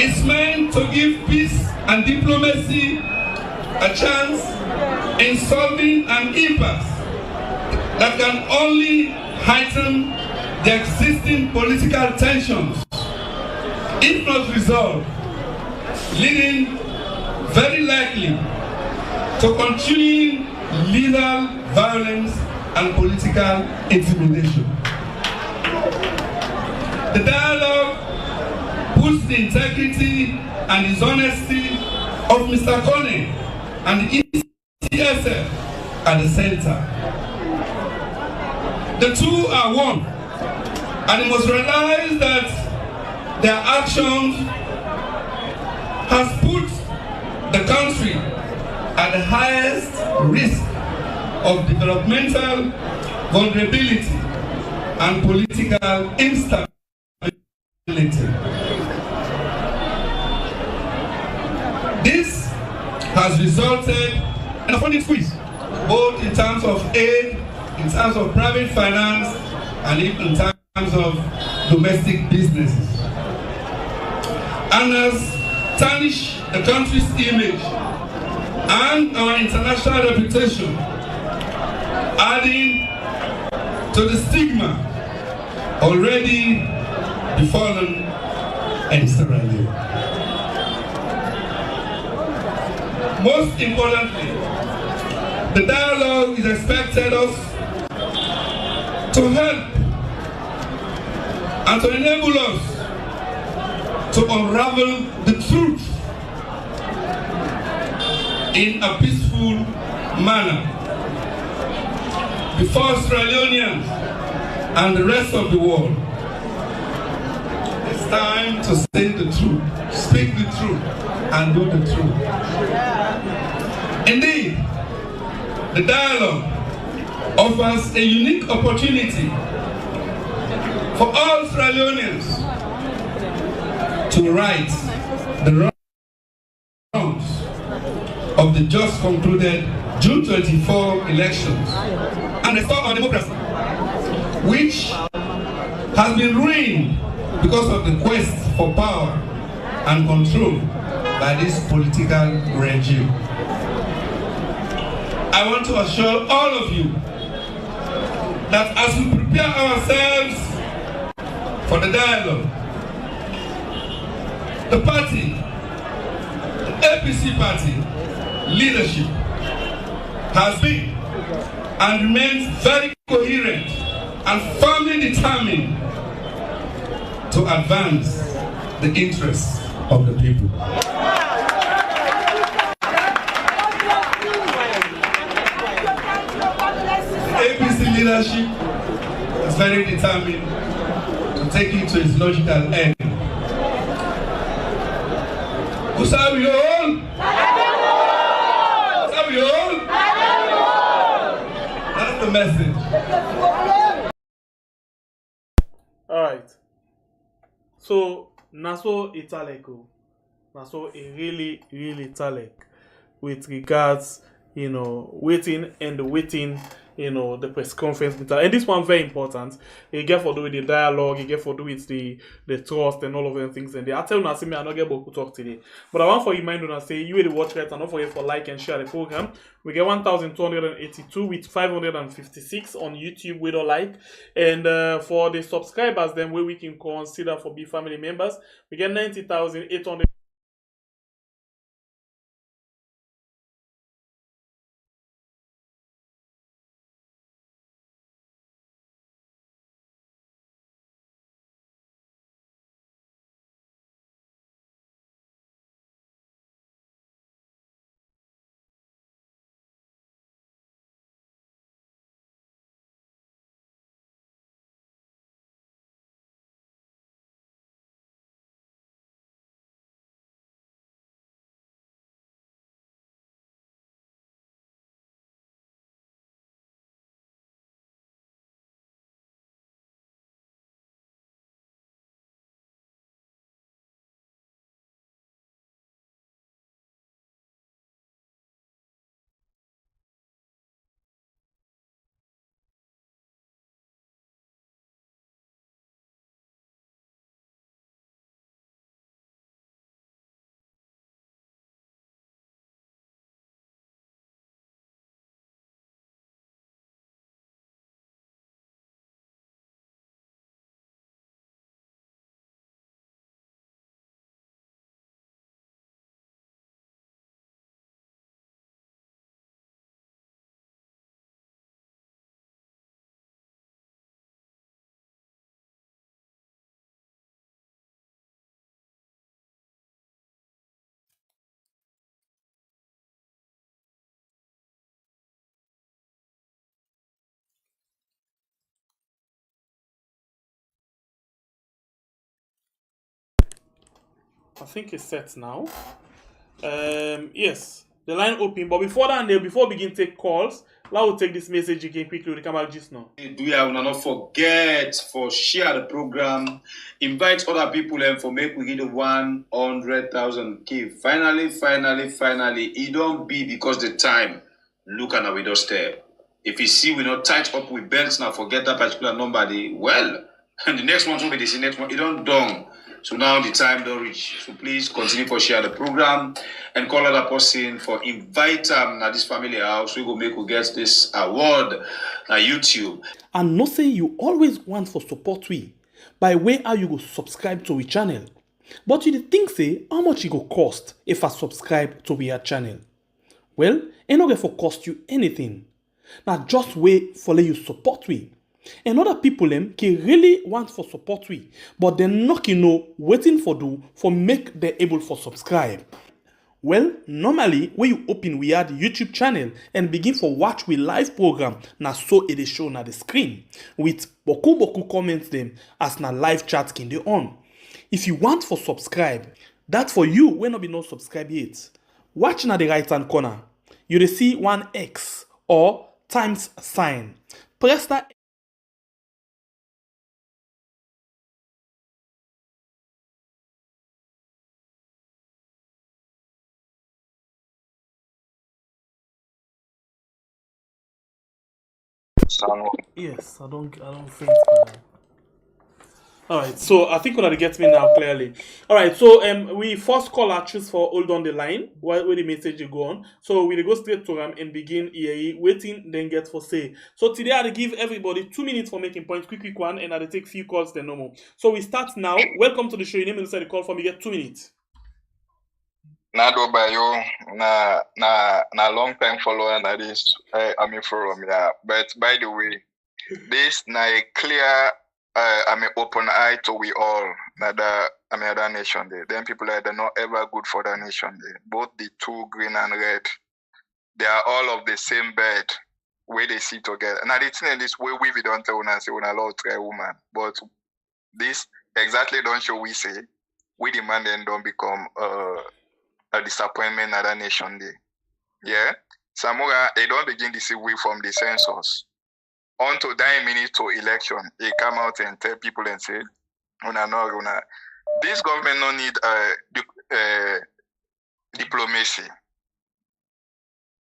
is meant to give peace and diplomacy a chance in solving an impasse that can only heighten the existing political tensions, if not resolved, leading very likely to continuing lethal violence and political intimidation. The dialogue puts the integrity and dishonesty of Mr. Kone and the ECSF at the center. The two are one, and you must realize that their actions has put the country at the highest risk of developmental vulnerability and political instability. This has resulted in a funding squeeze, both in terms of aid, in terms of private finance, and even in terms of domestic businesses, and has tarnished the country's image and our international reputation, adding to the stigma already befallen in Sierra Leone. Most importantly, the dialogue is expected us to help and to enable us to unravel the truth in a peaceful manner before Australians and the rest of the world. It's time to say the truth, speak the truth, and do the truth. Indeed, the dialogue offers a unique opportunity for all Australians to right the wrongs of the just concluded June 24 elections and restore our democracy, which has been ruined because of the quest for power and control by this political regime. I want to assure all of you that as we prepare ourselves for the dialogue, the party, the APC party leadership has been and remains very coherent and firmly determined to advance the interests of the people. The APC leadership is very determined to take it to its logical end. That's the message. Alright. So Naso Italeko. Naso a really Italek with regards, waiting, the press conference. And this one very important. You get for do with the dialogue, you get for do with the trust and all of them things. And I tell you, I not get able to talk today. But I want for you mind to say you will watch right and don't forget for like and share the program. We get 1,282 with 556 on YouTube. We don't like. And for the subscribers, then we can consider for be family members. We get 90,800. I think it's set now. Yes, the line open. But before that, before we begin take calls, I will take this message again quickly. We come back just now. Do you not forget for share the program, invite other people and for make we get the 100,000 key. Finally, it don't be because the time look at our doorstep. If you see we not tight up with belts now, forget that particular number. And the next one will be the next one. It don't done. So now the time don't reach. So please continue for share the program and call other person for invite them at this family house. We go make we get this award at YouTube. And no say you always want for support we by way how you go subscribe to we channel. But you think say how much it go cost if I subscribe to we channel? Well, it not going for cost you anything. Now just wait for let you support we. And other people can really want for support we, but they're not waiting for do for make them able for subscribe. Well, normally when you open we add YouTube channel and begin for watch we live program, na so it is shown at the screen with boku comments them as na live chat can they on. If you want for subscribe, that for you when not be no subscribe yet. Watch na the right hand corner. You will see one X or times sign. Press that. Yes, I don't think. All right, so I think you already get me now clearly. All right, so we first call our choose for hold on the line while the message you go on. So we go straight to them and begin here waiting, then get for say. So today I give everybody 2 minutes for making points, quick one, and I take few calls then no more. So we start now. Welcome to the show. Your name inside the call from you get 2 minutes. Nado Bayo, na long time follower na this I'm from yeah. But by the way, this na a clear I'm an open eye to we all that nation there. Then people are not ever good for the nation there. Both the two green and red, they are all of the same bed where they sit together. Now the thing in this way we don't tell una say una love try woman, but this exactly don't show we say we demand them don't become a disappointment at that nation day. Yeah? Samura, they don't begin this way from the census. Until 9 minutes to election, they come out and tell people and say, this government don't need diplomacy.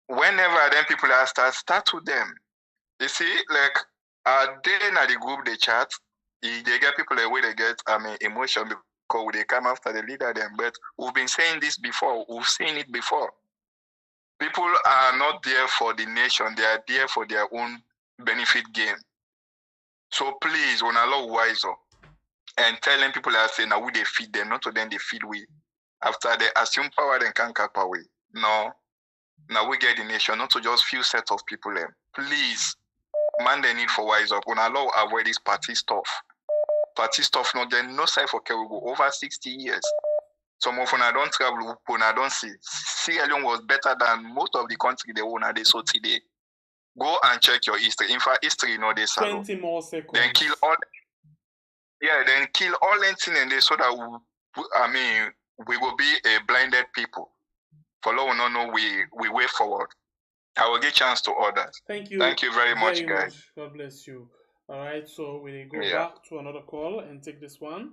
Whenever then people are start with them. You see, like they in the group they chat, they get people the way they get emotion because they come after the leader them. But we've been saying this before, we've seen it before. People are not there for the nation, they are there for their own benefit gain. So please, when allow wise up and telling people are saying now we they feed them, not to then they feed we. After they assume power, then can't cap away. No. Now we get the nation, not to just few set of people. Please, man, they need for wise up. When allow avoid this party stuff. Party stuff, no, then no side for care we go over 60 years. Some of when I don't travel, when I don't see. Sierra Leone was better than most of the country they own they so today. Go and check your history. In fact, history, they 20 more seconds. Then kill all. Yeah, then kill all anything and they so that we will be a blinded people. For long, no, we way forward. I will give chance to others. Thank you. Thank you very much, guys. God bless you. All right, so we go back to another call and take this one.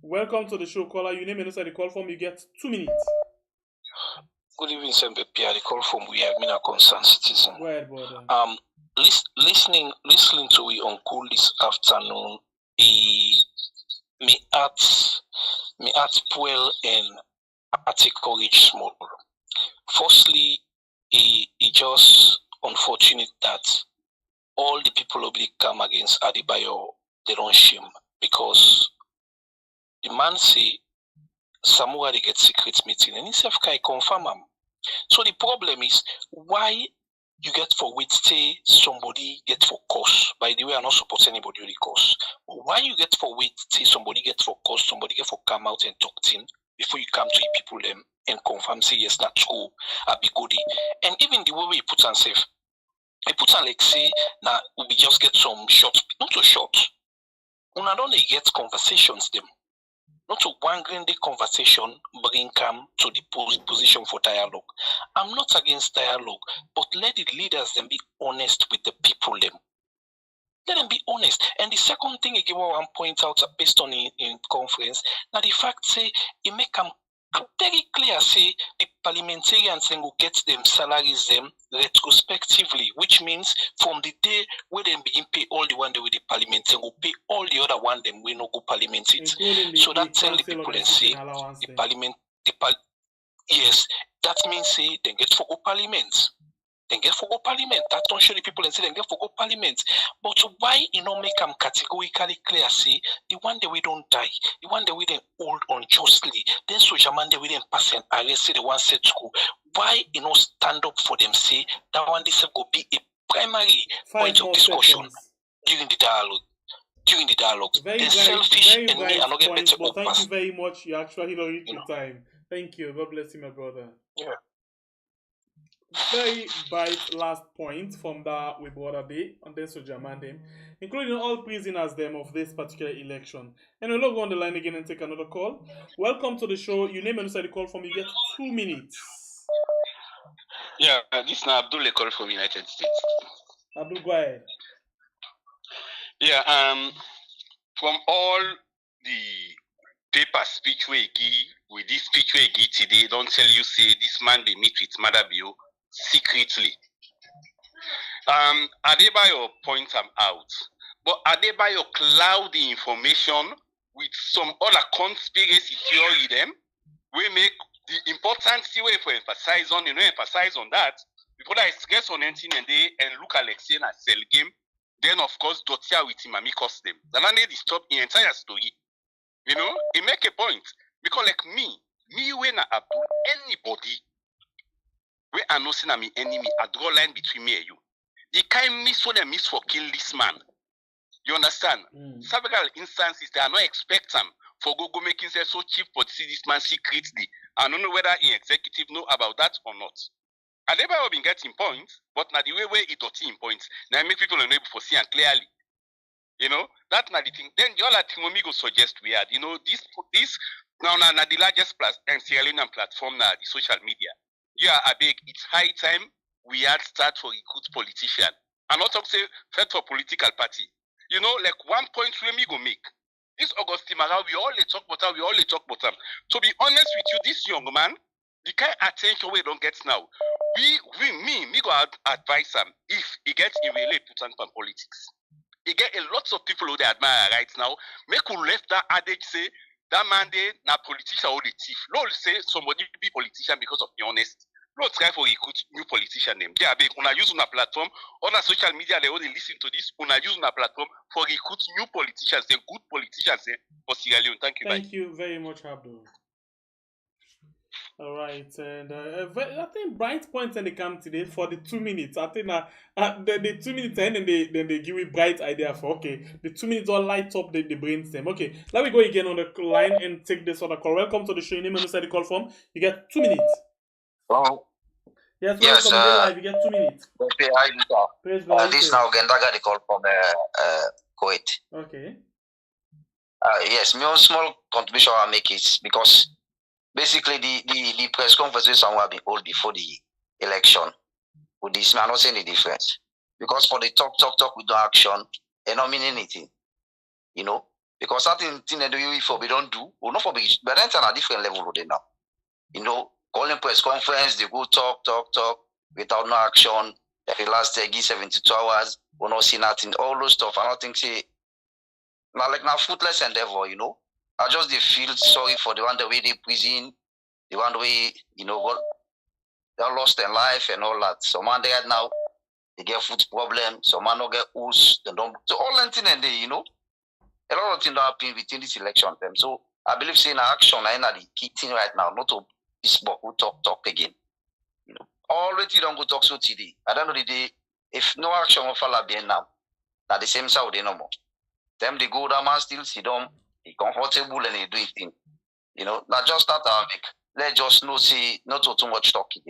Welcome to the show, caller. Your name and inside the call form. You get 2 minutes. Good evening, Sembe Pia. The call from we have been a concerned citizen. Go ahead, brother. Listening to we on call this afternoon, me at Puel and at courage small. Firstly, it just unfortunate that all the people of the come against Adebayo, they don't shame because the man say Samura they get secret meeting and himself can confirm them. So the problem is why you get for wait say somebody get for cause. By the way, I'm not supporting anybody with the cause. But why you get for wait say somebody get for cause, somebody get for come out and talk to him before you come to the people them and confirm say yes that's cool, I be goody. And even the way we put on safe, I put on like say now we just get some short, not so short. Una don't get conversations them. not to wangling the conversation, bring come to the position for dialogue. I'm not against dialogue, but let the leaders then be honest with the people them. Let them be honest. And the second thing again, what I point out based on in conference, now the fact say it make them very clear, say the parliamentarians then will get them salaries them retrospectively, which means from the day where they begin pay all the one day with the parliament, they will pay all the other one them we no go parliament it. So that tell the people and say the parliament, yes, that means say they get for go parliament. Then get for go parliament. That don't show the people and say then get for go parliament. But why you know make them categorically clear? Say the one that we don't die, the one that we then hold unjustly, then social man that we then pass and arrest, say the one set school. Why you know stand up for them? Say that one this will be a primary point of discussion during the dialogue. During the dialogue, they're selfish and me and not get better. But thank you very much. You actually don't reach the time. Thank you. God bless you, my brother. Yeah. Very bright last point from that we brought a day on this Jamandem, including all prisoners them of this particular election. And we'll go on the line again and take another call. Welcome to the show. You name and say the call from you get 2 minutes. Yeah, this is Abdul call from United States. Abdul, go ahead. Yeah, from all the paper speech we give, with this speech we give today, don't tell you say this man they meet with MAADA Bio secretly. Adebayo point them out, but Adebayo cloud the information with some other conspiracy theory them. We make the important way for emphasize on, emphasize on that. Before I stress on anything and they and look Alexei as sell game, then of course Dotia with him and me cost them. The land they disturb the entire story. He make a point. Because like me when I do anybody we are not saying me enemy, I draw line between me and you. The kind miss what they miss for kill this man. You understand? Several instances they are not expect them for go making say so cheap for see this man secretly. I don't know whether the executive know about that or not. I never have been getting points, but now the way it got in points, now make people unable to see and clearly. That's not the thing. Then the other thing we go suggest we had, this now the largest Sierra Leonean platform now, the social media. Yeah, I beg, it's high time we had start for recruit politician. And not say fed for political party. Like one point we go make. This August Timara, we all talk about them. To be honest with you, this young man, the kind of attention we don't get now. Me go advise him if he gets in relate to politics. He get a lot of people who they admire right now. Make who left that adage say that man they na politician or the thief. Lord say somebody be politician because of the honest. Lord try for recruit new politician name. They are big. Una use una platform. Other social media they only listen to this. Una use una platform for recruit new politicians, the good politicians for Sierra Leone. Thank you. Thank you very much, Abdul. All right, and I think bright points and they come today for the 2 minutes. I think the 2 minutes end and then they give you bright idea for the 2 minutes all light up the brainstem. Okay, let me go again on the line and take this other call. Welcome to the show. Your name and who said the call from. You get 2 minutes. Hello. Yes, welcome live. You get 2 minutes. Okay, hi, this now again. I got the call from Kuwait. Okay. Yes, my small contribution I make is because. Basically, the press conference will be held before the election. With this, I'm not saying the difference. Because for the talk with no action, it don't mean anything. Because certain things they do for we don't do, or not for big, but that's on a different level with now. Calling press conference, they go talk without no action. Like the last 72 hours, we not see nothing. All those stuff, I don't think say now fruitless endeavor, I just feel sorry for the one that way they prison, the one way, they lost their life and all that. Some man they had now, they get food problem, some man don't get house, they don't so all that thing and they, a lot of things happen within this election time. So I believe saying action is the key thing right now, not to this book who talk again. Already don't go talk so today. I don't know the day if no action will follow bien now. At the same side they no more. Them they go down man still sit down. He comfortable and he do it thing. Not just that let's just know see not too much talking.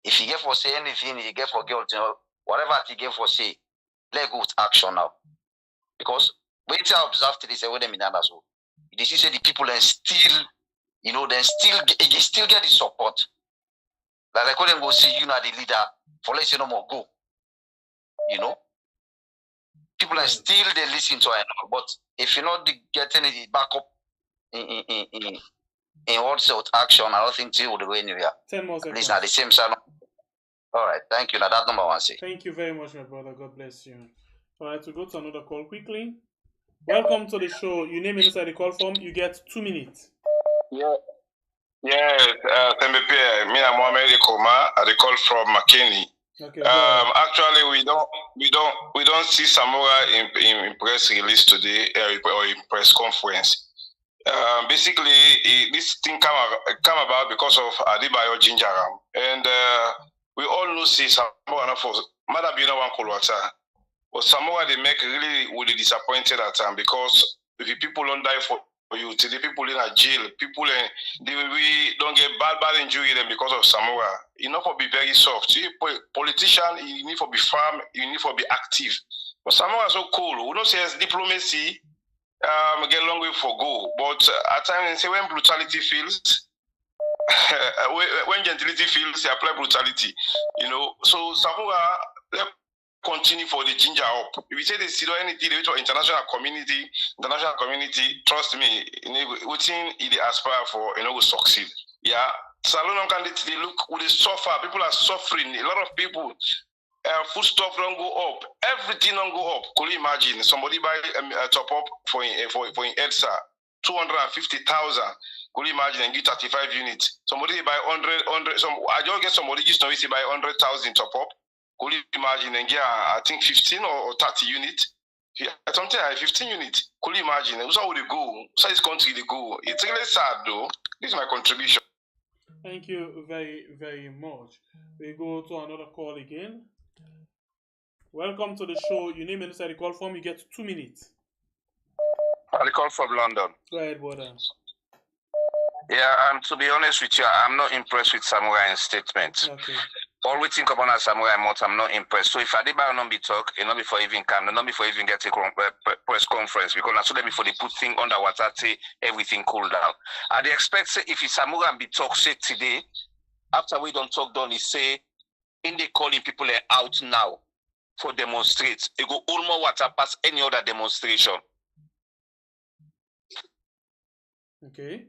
If he get for say anything, he get for guilt, whatever he get for say, let's go with action now. Because wait till I observe to this with them in others. They see say the people then still, then still get the support. Like when they go see the leader, for let's say no more go. People are still they listen to it, but if you're not getting it back up in what's action, I don't think you would go anywhere. 10 more seconds. At least at the same time. All right, thank you. Now that number one say. Thank you very much, my brother. God bless you. All right, we'll go to another call quickly. Welcome to the show. Your name inside the call form. You get 2 minutes. Yeah. MBP, me and Mohamed Koma. I call from McKinney. Okay. Actually, we don't see Samura in press release today or in press conference. Basically, this thing come about because of Adebayo Jinjaram, and we all know see Samura for MAADA be one Kolwata, but Samura they make really disappointed at time because the people don't die for you, the people in a jail, people we don't get bad injury them because of Samura. You know, for be very soft. You politician, you need to be firm, you need to be active. But Samura is so cool. We don't say as diplomacy. Get a long way for go, but at times say when brutality feels, when gentility feels, they apply brutality. So Samura continue for the ginger up. If you say they see anything to international community, trust me, within they aspire for, will succeed. Yeah, Salon candidates they look with the suffer. People are suffering. A lot of people. Food stuff don't go up. Everything don't go up. Could you imagine somebody buy a top up for EDSA 250,000? Could you imagine and get 35 units? Somebody buy 100. I just get somebody just know buy 100,000 top up. Could you imagine and get I think 15 or 30 units? Something like 15 units. Could you imagine? That's how they go. So this country they go. It's really sad though. This is my contribution. Thank you very, very much. We go to another call again. Welcome to the show. Your name inside the call form. You get 2 minutes. I call from London. Go ahead, brother. Yeah, to be honest with you, I'm not impressed with Samura's statement. Okay. All we think about Samura, I'm not impressed. So if Adebayo not be talk, not before even come, not before even get a press conference, because I saw them before they put thing under water, say everything cool down. And they expect say if it's Samura be talk say today, after we don't talk done, he say in they calling people out now for demonstrate. It go all more water past any other demonstration. Okay.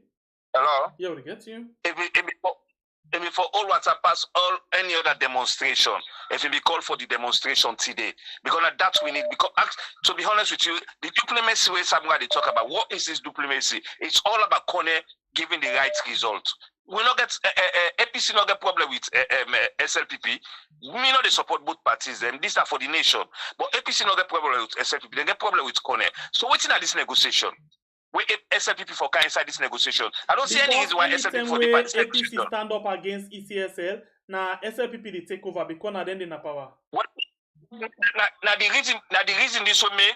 Hello? Yeah, we get you. If for all water pass all any other demonstration, if it be called for the demonstration today, because that we need. Because to be honest with you, the diplomacy way Samura they talk about, what is this diplomacy? It's all about Kone giving the right result. We not get APC not get problem with SLPP. We know they support both parties. Them these are for the nation, but APC not get problem with SLPP. They get problem with Kone. So what's in this negotiation? We SLPP for inside this negotiation. I don't see any reason why SLPP for the party APC stand up against ECSL. Now SLPP they take over because now then they na power. What? Now the reason this will make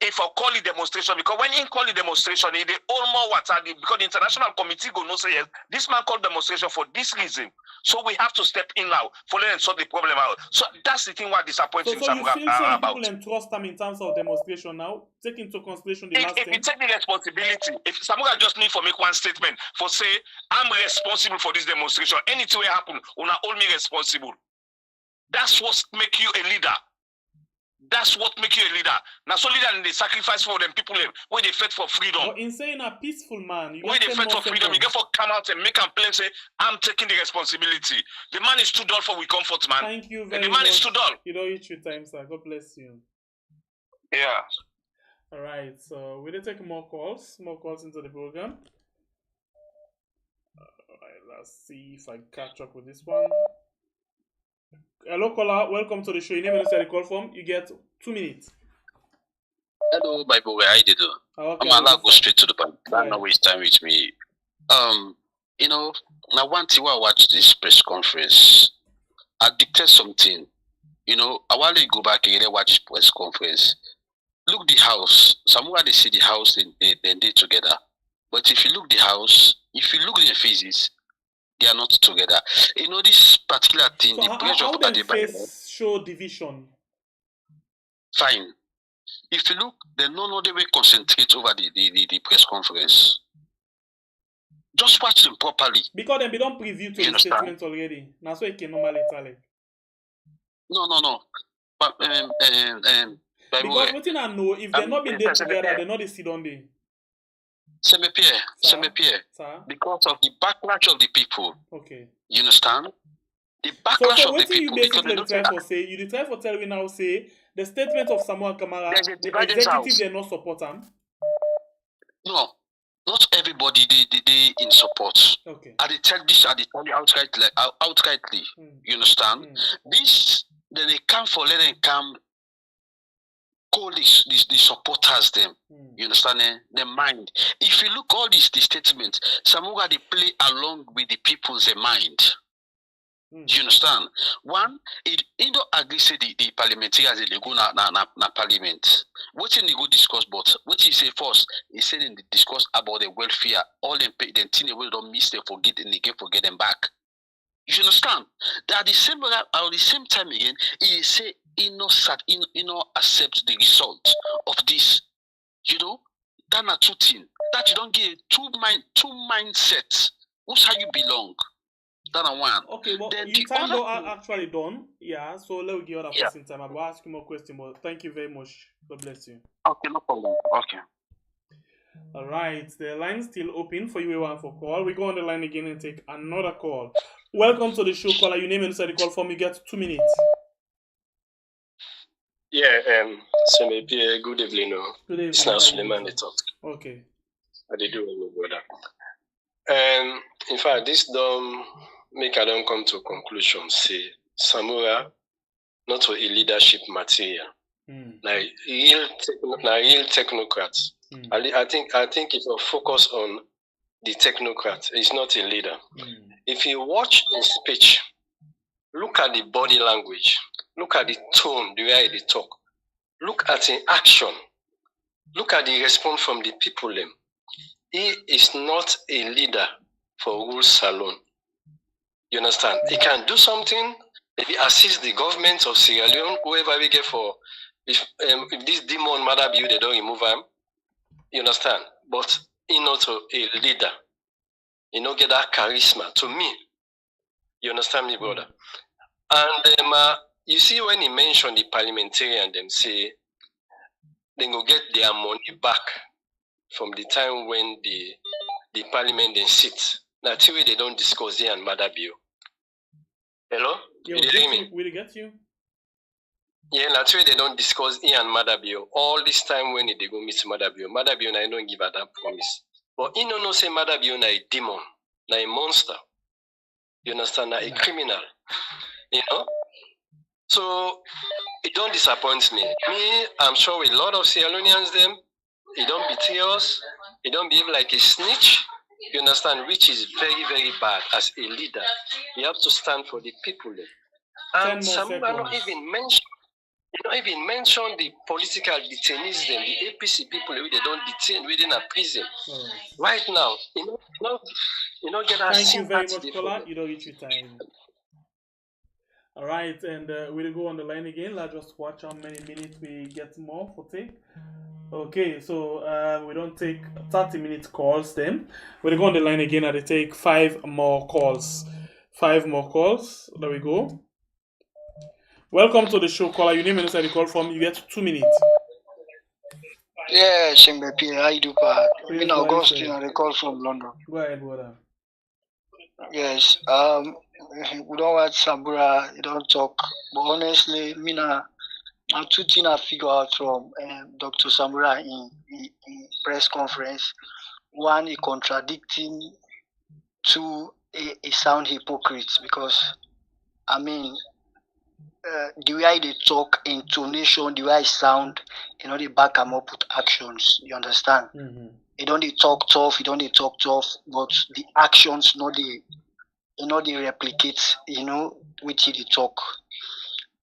if I call it demonstration, because when you call it demonstration, they all more water because the international committee go no say yes, this man called demonstration for this reason. So we have to step in now for them and sort the problem out. So that's the thing what disappointing so you feel some about. People and trust them in terms of demonstration now? Take into consideration the last thing. If you take the responsibility, if Samura just need for make one statement for say I'm responsible for this demonstration, anything will happen, una hold me responsible. That's what make you a leader. That's what make you a leader. Now, so leader and they sacrifice for them people where they fight for freedom. But in saying a peaceful man, where they fight for freedom, you get for come out and make a plan say, I'm taking the responsibility. The man is too dull for we comfort, man. Thank you very much. The man is too dull. You don't eat your time, sir. God bless you. Yeah. All right. So we'll take more calls into the program. All right. Let's see if I catch up with this one. Hello, caller. Welcome to the show. Your name inside the call form. You get 2 minutes. Hello, my boy. How you do? Okay, I'm allowed to go straight to the point. Don't not waste time with me. Now one thing while I watch this press conference, I dictate something. I want to go back again and watch press conference. Look the house. Somewhere they see the house and they together. But if you look the house, if you look the faces, they are not together. This particular thing, so the pressure how of Adebayo show division. Fine. If you look, they no they will concentrate over the press conference. Just watch them properly. Because they don't preview to the statement already. That's why you can normally tell it. No. But because what I know, if they're not been there together, they're not the sit on there. Pierre. Because of the backlash of the people. Okay. You understand? The backlash of the people. So what you try for say? You try for tell me now say the statement of Samura Kamara, the executive they not support them. No, not everybody they in support. Okay. I tell this, I tell you outrightly. You understand? This then they come for let them come. Call the supporters them. You understand? The mind. If you look all these statements, Samura they play along with the people's mind. Do you understand? One, it don't agree say the parliamentarians they go na parliament. What in they go discuss, but what he say first, he said in the discuss about the welfare, all them pay them thing they will don't miss, they forget and they get forget them back. You understand? That at the same time again, he say he not accept the result of this. You know, that are two things. That you don't get two mindsets. Who's how you belong? That are one. Okay, well, your time are actually done. Yeah, so let me give other person time. I'll ask you more questions, but thank you very much. God bless you. Okay, no problem. Okay. All right, the line's still open for you one for call. We go on the line again and take another call. Welcome to the show, caller. Your name inside the call form. You get 2 minutes. Yeah, so maybe good evening. Good evening. It's now Suleiman the talk. Okay. I did do it, brother. In fact, this don't make I don't come to a conclusion. Say Samura not a leadership material. Like real technocrats. I think if you focus on the technocrat, he's not a leader. If you watch his speech, look at the body language, look at the tone, the way they talk, look at the action, look at the response from the people. He is not a leader for rule salon. You understand? He can do something, maybe assist the government of Sierra Leone, whoever we get for, if this demon matter view, they don't remove him. You understand? But he not a leader. He not get that charisma to me. You understand me, brother? And you see when he mentioned the parliamentarian, them say they go get their money back from the time when the parliament then sit. Now, till they don't discuss here and MAADA bill. Hello? Yeah, we'll get you. Yeah, that's why they don't discuss here and MAADA bill. All this time when they go meet MAADA bill, I don't give her that promise. But you know, say MAADA bill na a demon, na a monster. You understand? Na a criminal. You know? So it don't disappoint me. Me, I'm sure with a lot of Sierra Leoneans, them, it don't betray us, it don't behave like a snitch. You understand? Which is very, very bad as a leader. You have to stand for the people. And Samura not even mention the political detainees, them, the APC people they don't detain within a prison. Right now, you know, get that. Thank you very much, Kola. You don't reach your time. All right, and we'll go on the line again. Let's just watch how many minutes we get more for take. Okay, so we don't take 30-minute calls then. We'll go on the line again and they take 5 more calls. 5 more calls. There we go. Welcome to the show, caller. Your name and inside the call from. You get 2 minutes. Yeah, Shimbepi, how you do, pa? In Augustine, I call from London. Go ahead, brother. Yes, we don't want Samura, you don't talk. But honestly, I'm two things I figure out from Dr. Samura in press conference. One, he contradicting. Two, he sound hypocrite because, I mean, the way they talk, intonation, the way I sound, they back them up with actions. You understand? They don't talk tough, but the actions, they replicate, which they talk.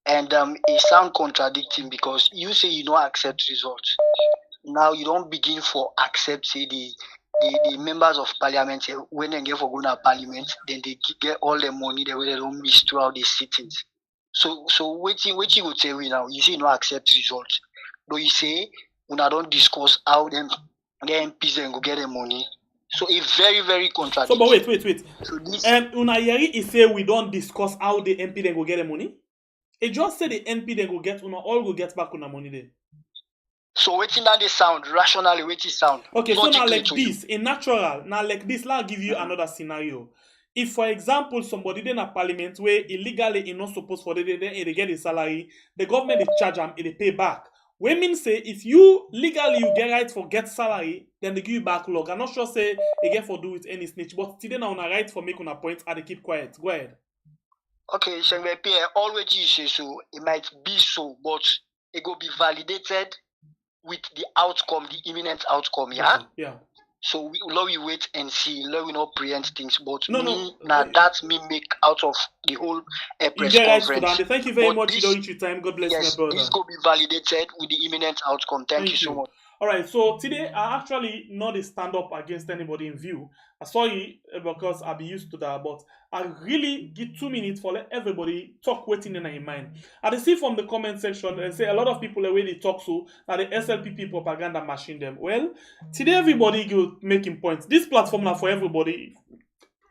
And it sound contradicting because you say you don't accept results. Now you don't begin for accept, say the members of parliament, when they get for going to parliament, then they get all the money they don't miss throughout these sittings. So what you would say now? You say you don't accept results. though you say una don't discuss how them the MPs then go get the money. So it's very, very contradictory. So, but wait. So this una yeri is say we don't discuss how the MP then go get the money. It just say the MP then go get una all go get back una money then. So waiting that they sound rationally, waiting sound. Okay, so now like this, in natural, now like this, I'll give you another scenario. If, for example, somebody in a parliament where illegally is not supposed for they get a salary, the government is charge them, they pay back. We mean say if you legally you get right for get salary, then they give you back log. I'm not sure say they get for do with any snitch, but today now on a right for make on a point and they keep quiet. Go ahead. Okay, Pierre, always you say so. It might be so, but it will be validated with the outcome, the imminent outcome, yeah? Yeah. So we wait and see. Let we not preempt things, but now that me make out of the whole press conference. Thank you very much. You don't reach your time. God bless you, my brother. This will be validated with the imminent outcome. Thank you so much. All right, so today I actually not a stand up against anybody in view. I saw it because I'll be used to that, but I really give 2 minutes for let everybody talk waiting in their mind. I see from the comment section and say a lot of people the way they talk so that the SLPP propaganda machine them. Well, today everybody go making points. This platform now for everybody.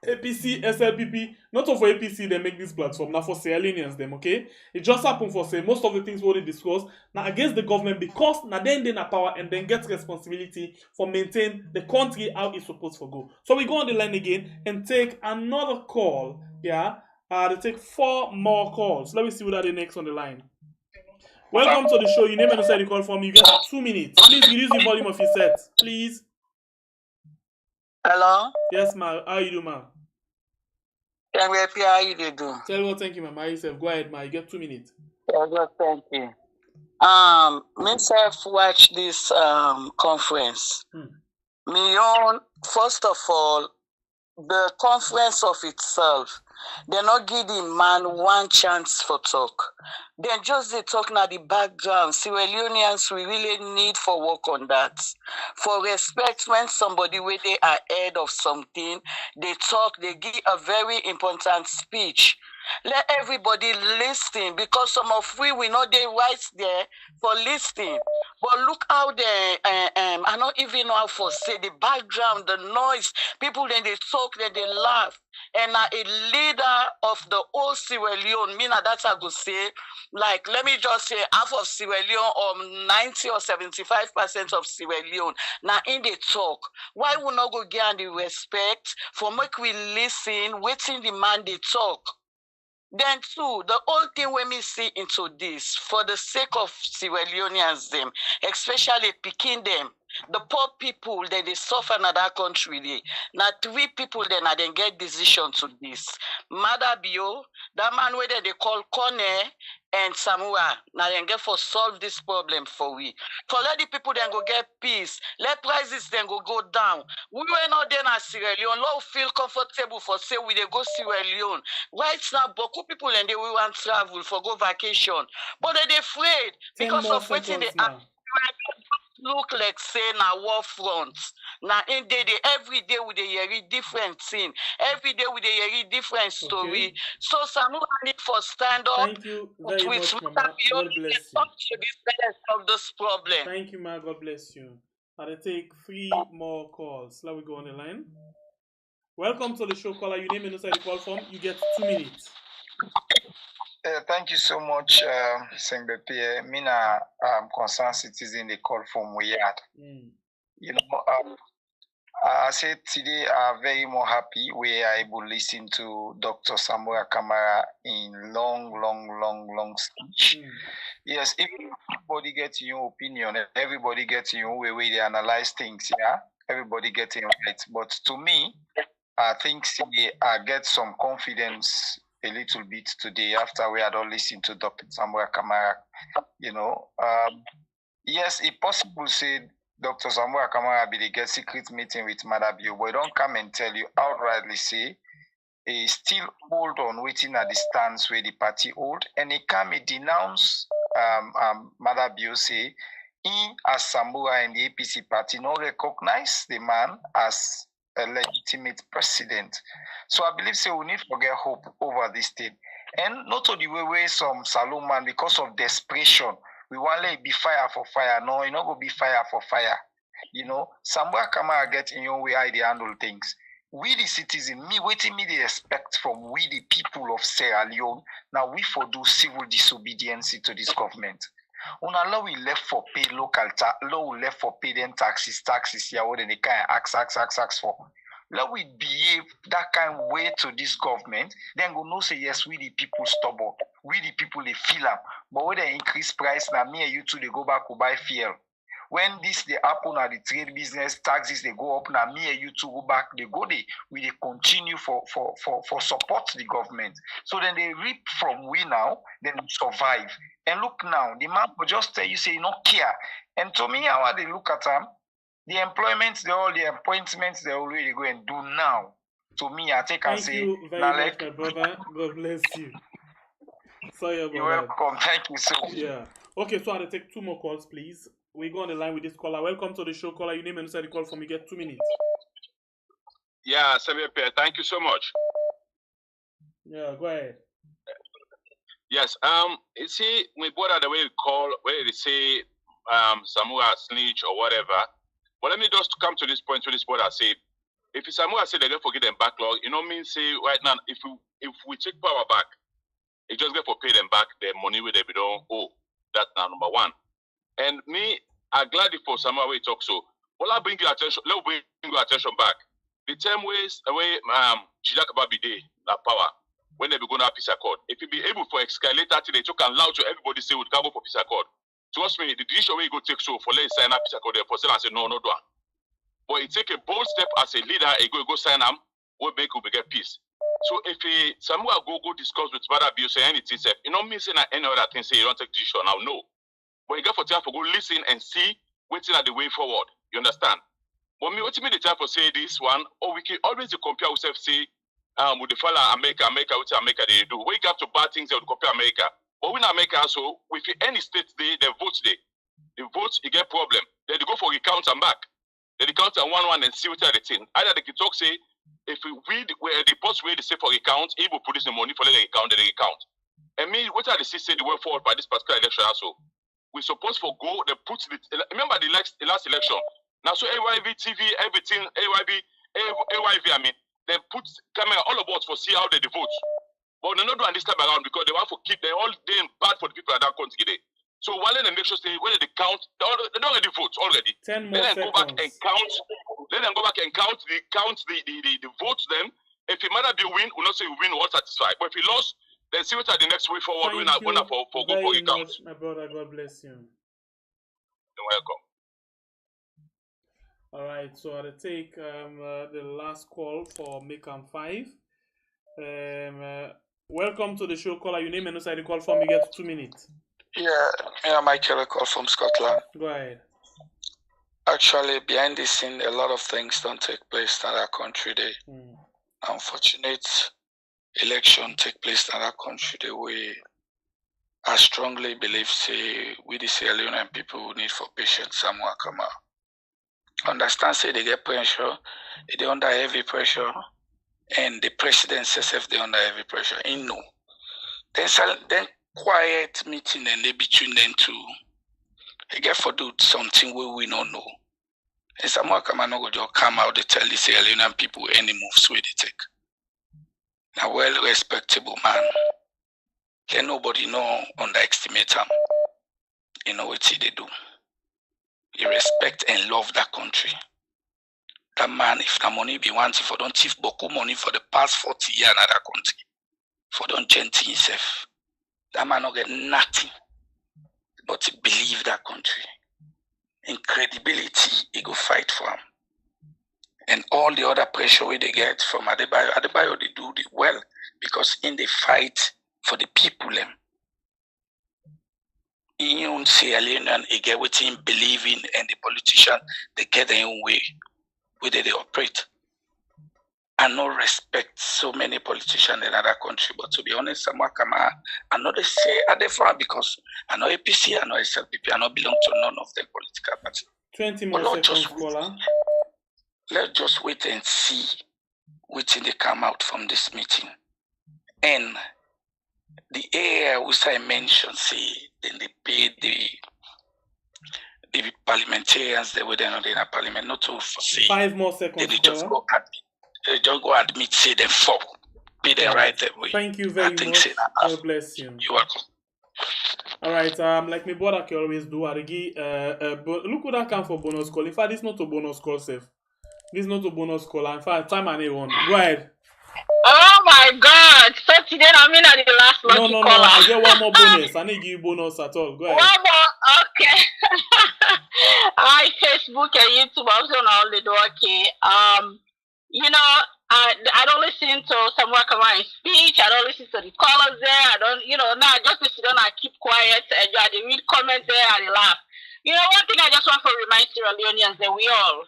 APC, SLPP, not for APC they make this platform, now for Sierra Leoneans them, okay? It just happened for say most of the things what they discuss now against the government because now then they have power and then get responsibility for maintain the country how it's supposed to go. So we go on the line again and take another call, yeah? They take 4 more calls. Let me see what are the next on the line. Welcome to the show. Your name and the side you call from. You get 2 minutes. Please reduce the volume of your set, please. Hello? Yes, ma. How you do, ma? How you do? Tell me, thank you, ma. Myself. Go ahead, ma. You get 2 minutes. Thank you. Myself watch this conference. Me own, first of all, the conference of itself, they not give the man one chance for talk. They just they talk now the background. Sierra Leoneans, we really need for work on that. For respect when somebody where they are ahead of something, they talk, they give a very important speech. Let everybody listen because some of we know they right there for listening. But look how they, I don't even know how to say the background, the noise, people then they talk, then they laugh. And a leader of the whole Sierra Leone, me now that's I could say, like, let me just say half of Sierra Leone or 90 or 75% of Sierra Leone. Now in the talk, why we not go get the respect for make we listen, waiting the man they talk? Then too, the whole thing when me see into this, for the sake of Sierra Leoneans them, especially picking them, the poor people that they suffer in that country, now 3 people then get decision to this. MAADA Bio, that man where they call Kone and Samura, now then get for solve this problem for we. For let the people then go get peace, let prices then go down. We were not then at Sierra Leone, now feel comfortable for say we they go Sierra Leone. Right now, Boku people and they will want travel for go vacation, but they're afraid because of waiting they look like say na war front. Now in day every day with a very different thing. Every day with a very different story. Okay. So Samura need for stand up. Thank you very much, Mama. God bless you. Of this problem. Thank you, Ma. God bless you. I'll take 3 more calls. Let me go on the line. Welcome to the show, caller. Your name and the side you call from. You get 2 minutes. Thank you so much, Sengbe Pierre. Mina, concerned citizen, they call from Wiyad. You know, I said today I'm very more happy we are able to listen to Dr. Samura Kamara in long speech. Yes, everybody gets your opinion, everybody gets your way they analyze things, yeah? Everybody getting right. But to me, I think I get some confidence a little bit today after we had all listened to Dr. Samura Kamara. You know, yes, it's possible to say Dr. Samura Kamara be the get secret meeting with MAADA Bio, but don't come and tell you outrightly say he still hold on waiting at the stance where the party hold, and he come and denounce MAADA Bio say he as Samura and the APC party not recognize the man as a legitimate president. So I believe we need to get hope over this thing. And not only way some Salomon, because of desperation, we want to be fire for fire. No, you not go be fire for fire. You know, Samura Kamara get in your way how they handle things. We the citizen, waiting me the expect from we the people of Sierra Leone. Now we for do civil disobedience to this government. Una law we left for pay local law we left for pay them taxes here what they can ask for. Let we behave that kind of way to this government, then go no say yes, we the people stubborn, we the people they feel them. But when they increase price, now me and you two they go back to buy fuel. When this they happen at the trade business, taxes they go up, now me and you two go back, they go they continue for support the government. So then they reap from we now, then survive. And look now, the man will just tell you say you don't care. And to me, how they look at them, the employments, all the appointments they already go and do now. To me, I take and say, thank you very much, my brother. God bless you. Sorry about You're welcome. Thank you so much. Yeah. Okay, so I'll take 2 more calls, please. We go on the line with this caller. Welcome to the show, caller. Your name and inside the call from you get 2 minutes. Yeah, Samura, thank you so much. Yeah, go ahead. Yes. You see, we brought out the way we call, where they say Samura snitch or whatever. But let me just come to this point to this brother say, if Samura say they don't forget them backlog, you know mean say right now if we take power back, it just get for pay them back the money where they don't owe. That's now number one. And me, I'm glad for Samura way talk so. Well, I bring your attention. Let me bring your attention back. The term ways away Chidaka Babi Day that power when they be going to peace accord. If you be able for escalate that they talk and loud to everybody say would go for peace accord. Trust me, the decision way you go take so for let's sign up peace accord there for say and say no do. But it take a bold step as a leader, go sign them, will make we get peace. So if Samura go discuss with Bada Bio say anything, you know me saying any other thing say you don't take decision now, no. But you got for time for go listen and see waiting at the way forward. You understand? But me, what's me the time for say this one, or we can always compare ourselves, say, with the fella America, what America they do. We have to bad things, they would compare America. But when America, so with any state they vote day. The votes, you get problem. Then they go for recount and back. Then they count and one and see what are the thing. Either they can talk, say, if we where the post where they say for recount, he will produce the money for the recount, then they recount. And me, what are the say the way forward by this particular election also? We supposed for go, they put the remember the last election. Now so AYV TV, everything, AYV, I mean, they put camera all about for see how they vote. But they're not doing this time around because they want to keep they all day bad for the people at that country today. So while in the election stage, when they count, they don't already vote already. 10 more let them seconds. go back and count. Let them go back and count the votes. Them. If it matter be win, we'll not say we win or satisfied. But if he lost, then see what are the next way forward. We're not going for go for recount. My brother, God bless you. You're welcome. All right, so I'll take the last call for Mekam 5. Welcome to the show, caller. Your name and inside the call from you get 2 minutes. Yeah, Michael, a call from Scotland. Go ahead. Actually, behind the scene, a lot of things don't take place in our country. Unfortunate election take place in our country. I strongly believe, say, we the Sierra Leonean people need for patience. Samura Kamara. Understand, say they get pressure, they under heavy pressure, and the president says they under heavy pressure. In no, then quiet meeting and they between them two. They get for do something we don't know. And Samura Kamara no go just come out, they tell the Sierra Leonean people any moves where they take. Now, well respectable man. Can nobody know underestimate him. You know what they do. You respect and love that country. That man, if the money be wanted for don't thief beaucoup money for the past 40 years in that country, for don't gentle himself. That man don't get nothing but to believe that country. In credibility, he go fight for him. And all the other pressure where they get from Adebayo, they do it well because in the fight for the people, in your Sierra Leone, they get what they believe in, and the politicians, they get their own way, where they operate. I no respect so many politicians in other country, but to be honest, Samura Kamara, I know they say I different because I know APC, I know SLPP, I don't belong to none of the political parties. 20 more seconds, caller. Let's just wait and see what they come out from this meeting. And the area which I mentioned, say, then they pay the parliamentarians they were not in a parliament, not to foresee. 5 more seconds. They just go admit, say them fall. Be the right that way. Thank you very much. God bless you. You're welcome. All right, like my brother can always do, look what I can for bonus call. In fact, this is not a bonus call, safe. This is not a bonus call. In fact, time and everyone. Go ahead. Oh my God! So today I'm in at the last lucky No. caller. I get one more bonus. I didn't give you bonus at all. Go ahead. One more. Okay. Hi, Facebook and YouTube. I'm also on the door. Okay. You know, I don't listen to Samura Kamara speech. I don't listen to the callers there. I don't, now I just listen and I keep quiet and I read comments there and I laugh. You know, one thing I just want to remind Sierra Leoneans that we all,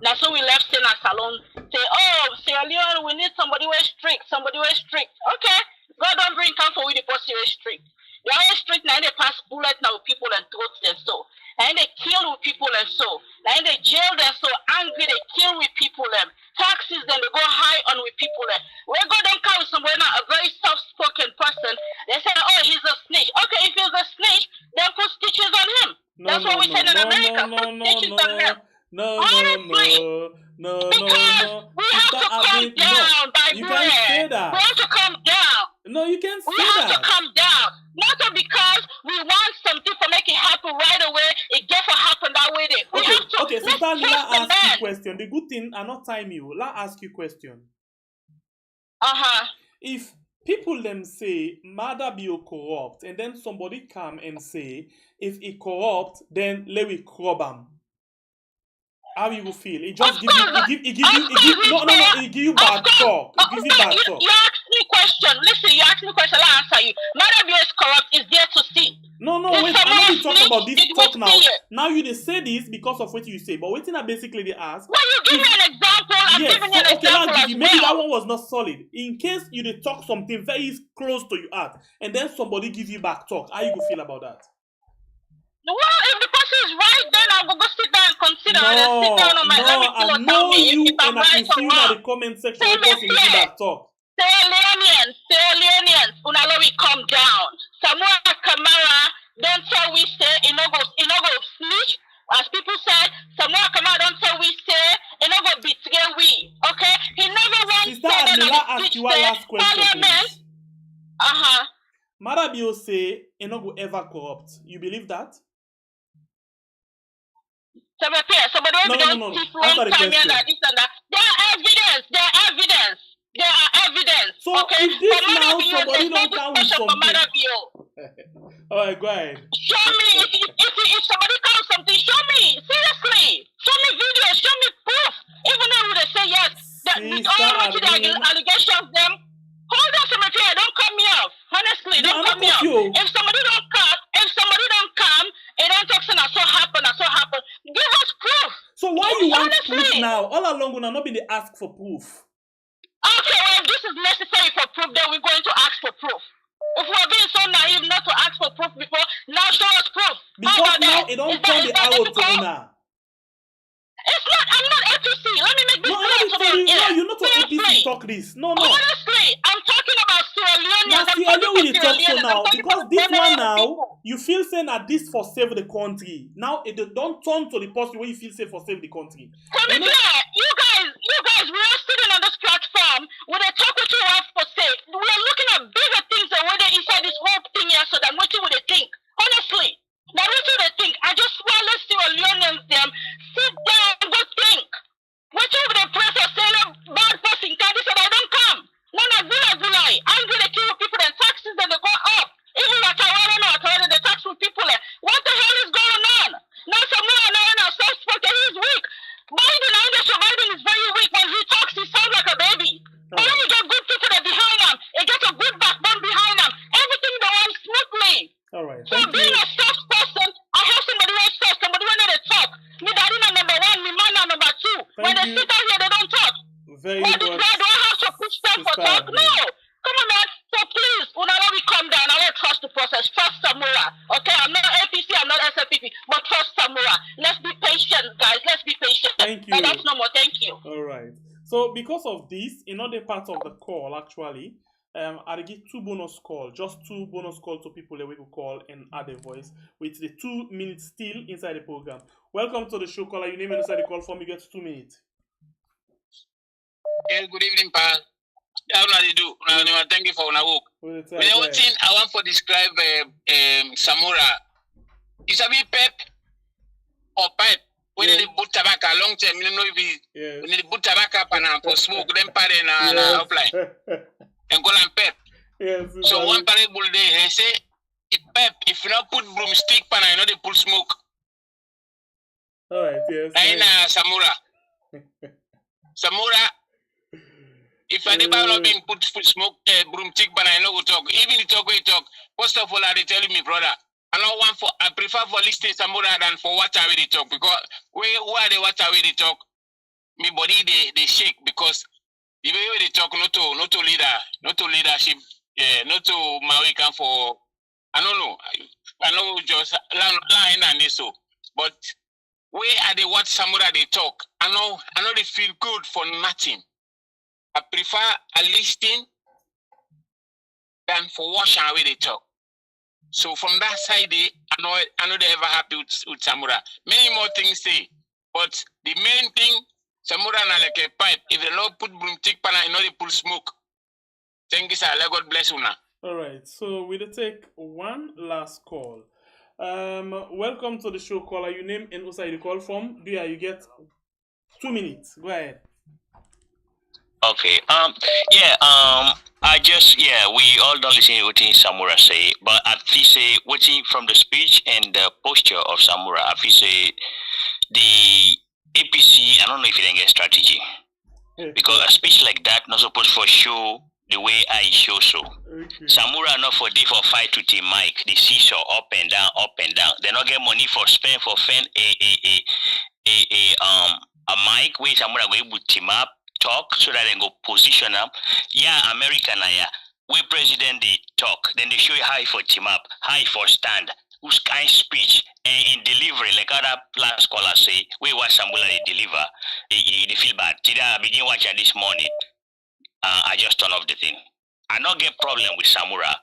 that's when we left Sena Salon, say, oh, Sierra Leone, we need somebody who is strict. Okay, God don't bring comfort with the person who is strict. They are strict now, they pass bullets now with people and throats and so. And they kill with people and so. And they jail them so angry, they kill with people and taxes, then they go high on with people and we go then come with somebody now, a very soft-spoken person. They say, oh, he's a snitch. Okay, if he's a snitch, then put stitches on him. That's what we said in America. Put stitches on him. No. We have to come down by you bread. can't say that. We have to come down. No, you can't say We have that. to come down. Not because we want something to make it happen right away. It gets to happen that way. We have to. Okay, so let's let trust the ask you man. question. The good thing, I not time you. Let ask you question. If people them say MAADA be corrupt, and then somebody come and say if he corrupt, then let we crop him. How you will feel? It just give you, it give you bad talk. It gives you bad talk. You asked me question. Listen, you asked me question. I'll answer you. MAADA is corrupt. Is there to see. No, wait. I'm not talking about this talk now. Now you they say this because of what you say, but waiting I basically they ask. Well, you give me an example. I'm giving you an example as maybe well. that one was not solid. In case you they talk something very close to your heart, and then somebody gives you back talk, how you go feel about that? Well, if the person is right, then I will go sit down and consider and sit down on my I know you, and I can see you in the comment section. Back talk. Sierra Leoneans, unalo we come down. Samura Kamara, don't tell we say, it no go snitch. As people said, Samura Kamara don't tell we say, it no go betray we. Okay? He never wants to say that on the speech parliament. MAADA Bio say, it no go ever corrupt. You believe that? Somebody don't thief long time and this and that. There are evidence. So okay? if this now somebody don't come with something. Alright, go ahead. Show me if somebody comes something, show me. Seriously. Show me video, show me proof. Even though they say yes, all the allegations them. Hold on, somebody, don't cut me off. Honestly, don't cut me off. If somebody don't come, it don't talk saying so happen. Give us proof. So why you want proof now? All along we not been they ask for proof. Okay, well, if this is necessary for proof, then we're going to ask for proof. If we're being so naive not to ask for proof before, now show us proof. Because now it don't turn the arrow to Una. It's not, I'm not APC. Let me make this clear. No, you're not an APC talk this. No. Honestly, I'm talking about Sierra Leone. Now Sierra Leone will talk so now. Because this one now, you feel saying that this for save the country. Now it don't turn to the person where you feel safe for save the country. To be clear, you guys, we are sitting on this platform with a talk what you have for say. We are looking at bigger things than what they inside this whole thing here, so that what you would think. Honestly. Now what do they think? I just want to see what Leoneans them sit down and go think. What you would press or say bad person can this and I don't come. No, Zulai. I'm gonna kill people and taxes then they go up. Even like the tax with people. What the hell is going on? Now Samura soft spoken, he's weak. Biden is very weak. When he talks, he sounds like a baby. But when you get good people that behind him, it gets a good backbone behind him. Everything they want smoothly. Alright. So being a soft person, I have somebody who is soft, somebody who knows to talk. Me daddy number one, me man number two. When they sit down here, they don't talk. Very good. Do I have to push them for talk? No. Come on, man. So please, whenever we come down, I don't trust the process. Trust Samura. Okay, I'm not APC, I'm not SFPP, but trust Samura. Let's be patient, guys. Let's be patient. Thank you. That's no more. Thank you. Alright. So because of this, in other parts of the call, actually, I'll give 2 bonus calls, just 2 bonus calls to people that we could call and add a voice with the 2 minutes still inside the program. Welcome to the show, caller. Your name and inside the call form. You get 2 minutes. Hey, good evening, pal. How do you do? Thank you for your work. One thing I want to describe Samura. It's a bit pep or pipe. When they put tobacco long term, you know, when they put tobacco and for smoke, then put in upline and go and pep. So one parable day, he say, it pep, if you not put broomstick pan, I know they pull smoke. All right, yes. Samura. Samura. If I never not been put smoke broomstick pan, I know go talk. Even the talk we talk. First of all, I tell me, brother. I prefer for listening Samura than for watch away they talk, because why they watch away they talk, my body they shake, because the way they talk not to leadership, not to Mawikan for I don't know just line and this so, but where are they watch Samura they talk? I know they feel good for nothing. I prefer a listening than for watching away they talk. So from that side, I know they're ever happy with Samura. Many more things say, but the main thing, Samura na like a pipe. If they don't put broomstick pan, I know they pull smoke. Thank you, sir. Let God bless you now. All right. So we'll take one last call. Welcome to the show, caller. Your name and also the call from. You get 2 minutes. Go ahead. Okay. We all don't listen to what Samura say, but I feel say watching from the speech and the posture of Samura, I feel say the APC, I don't know if it ain't get strategy. Because a speech like that not supposed for show the way I show so. Okay. Samura not for day for fight to the mic, the seesaw up and down. They not get money for spend a mic where Samura go able to team up. Talk so that they go position up. Yeah, America na yeah. We president they talk, then they show you how for team up, how for stand, who's kind speech and in delivery, like other last caller say, we watch Samura they deliver. They feel bad. Today I begin watching this morning. I just turn off the thing. I not get problem with Samura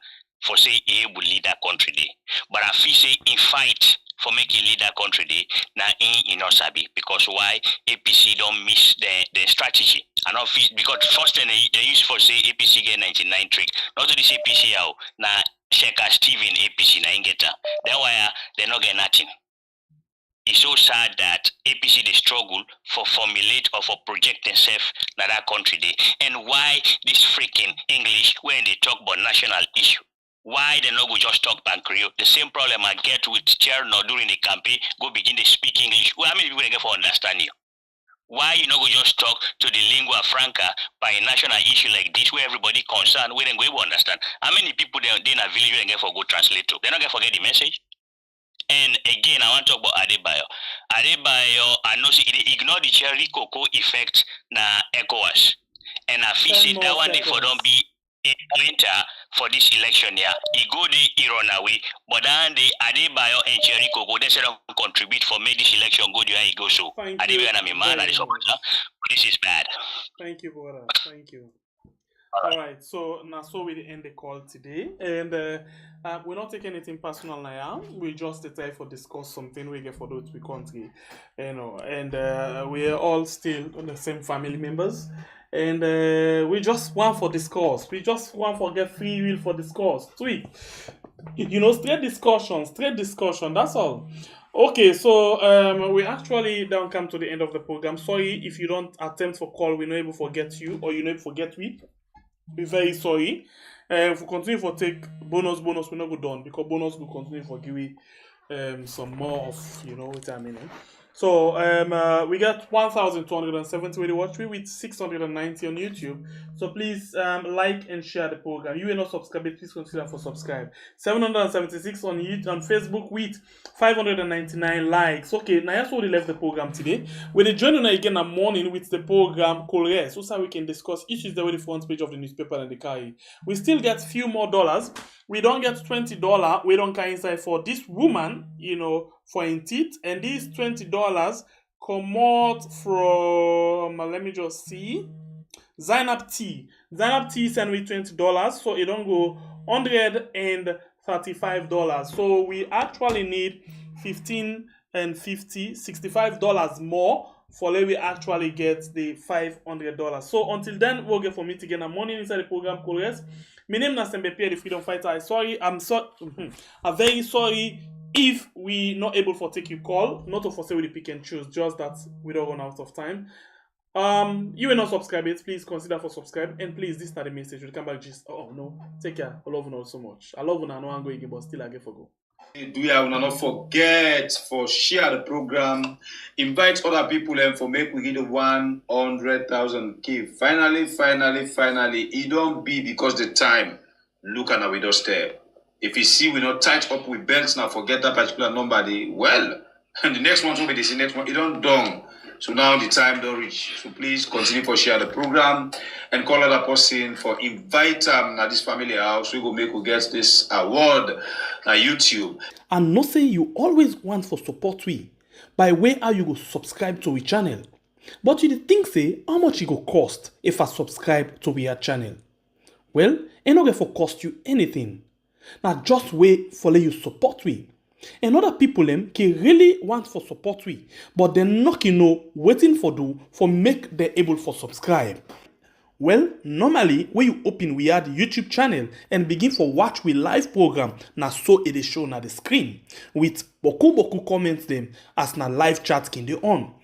for say he able lead that country day. But I feel say in fight for making lead that country day, now in Osabi, because why APC don't miss the strategy. And not because first thing they use for say APC get 99 trick. Not to this APC out now Sheikha Steven APC na ingeta. That's why they not get nothing. It's so sad that APC they struggle for formulate or for project themselves na that country day. And why this freaking English when they talk about national issue? Why they not go just talk Creole? The same problem I get with Cherno during the campaign, go begin to speak English. Well, how many people they get for understand you? Why you not go just talk to the lingua franca by a national issue like this where everybody concerned, where they go able understand? How many people they in a village they get for go translate to? They not get forget the message. And again, I want to talk about Adebayo. I know see they ignore the cherry cocoa effect na ECOWAS. And I feel say that one day for don't be a pointer for this election here. He go the run away, but then the Adebayo and Cherry Coco they said contribute for make this election go the way he go so. Adebayo and MAADA this is bad. Thank you, brother. Thank you. All right, so now we end the call today, and we're not taking anything personal now. We just decide for discuss something we get for those we country, and we are all still the same family members. And we just want for discourse. We just want for get free will for discourse. Sweet. Straight discussion. That's all. Okay, so we actually don't come to the end of the program. Sorry if you don't attempt for call, we're not able to forget you, or you not forget we. We're very sorry. If we continue for take bonus, we're not go done, because bonus will continue for give we some more of what I mean. So we got 1,270 with the watch with 690 on YouTube. So please like and share the program. You are not subscribed, please consider for subscribe. 776 on YouTube on Facebook with 599 likes. Okay, now that's what we left the program today. We'll join you again in the morning with the program Colre, so we can discuss issues that were the front page of the newspaper and the carry. We still get few more dollars. We don't get $20. We don't carry inside for this woman, for in teeth, and these $20 come out from let me just see. Zainab T. Zainab T send we $20, so it don't go $135. So we actually need 15 and 50, $65 more for let we actually get the $500. So until then, we'll get for me to get money inside the program progress. My name is Sembe Pierre, the freedom fighter. I'm very sorry if we not able to take your call. Not to force we pick and choose, just that we don't run out of time. You will not subscribe yet, please consider for subscribe, and please, this is not the message. We'll come back just no. Take care. I love you so much. I love you. I know I'm going, but still I get for go. Do you not forget for share the program, invite other people and for make we get the 100,000 key. Finally, it don't be because the time look at our doorstep. If you see we not tight up with belts now, forget that particular number. Well, and the next one will be the next one. It don't done. So now the time don't reach. So please continue for share the program and call other person for invite them at this family house. We go make we get this award at YouTube. And not say you always want for support we by way how you go subscribe to our channel. But you think say how much it go cost if I subscribe to our channel? Well, it not going for cost you anything. Now just wait for let you support we. And other people them can really want for support we, but they're not waiting for do for make them able for subscribe. Well, normally when you open we add YouTube channel and begin for watch we live program, na so it is shown at the screen with boku comments them as na live chat can they on.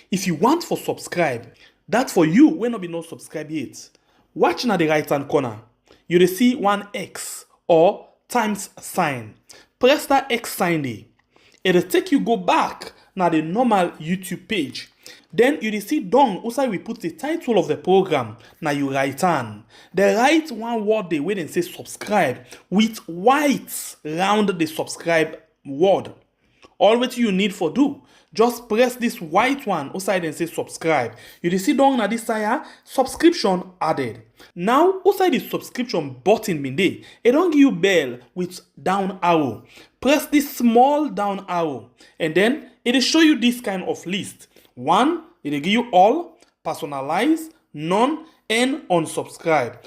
If you want for subscribe, that for you when not be no subscribe yet. Watch na the right hand corner. You will see one X or times sign. Press that X sign there. It'll take you go back now the normal YouTube page. Then you will see down outside we put the title of the program. Now you write on. They write one word there where they say subscribe with white round the subscribe word. All what you need for do, just press this white one outside and say subscribe. You will see down at this side subscription added. Now outside the subscription button bin there, it don't give you bell with down arrow. Press this small down arrow and then it will show you this kind of list. One, it will give you all, personalize, none, and unsubscribe.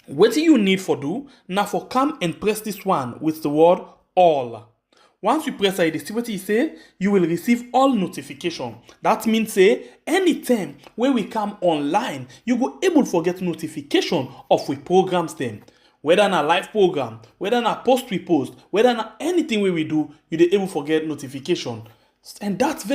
What you need for do now for come and press this one with the word all. Once you press it, see what you say, you will receive all notification. That means say anytime when we come online, you go able to get notification of we programs them. Whether in a live program, whether in a post we post, whether in anything we do, you be able to get notification. And that's very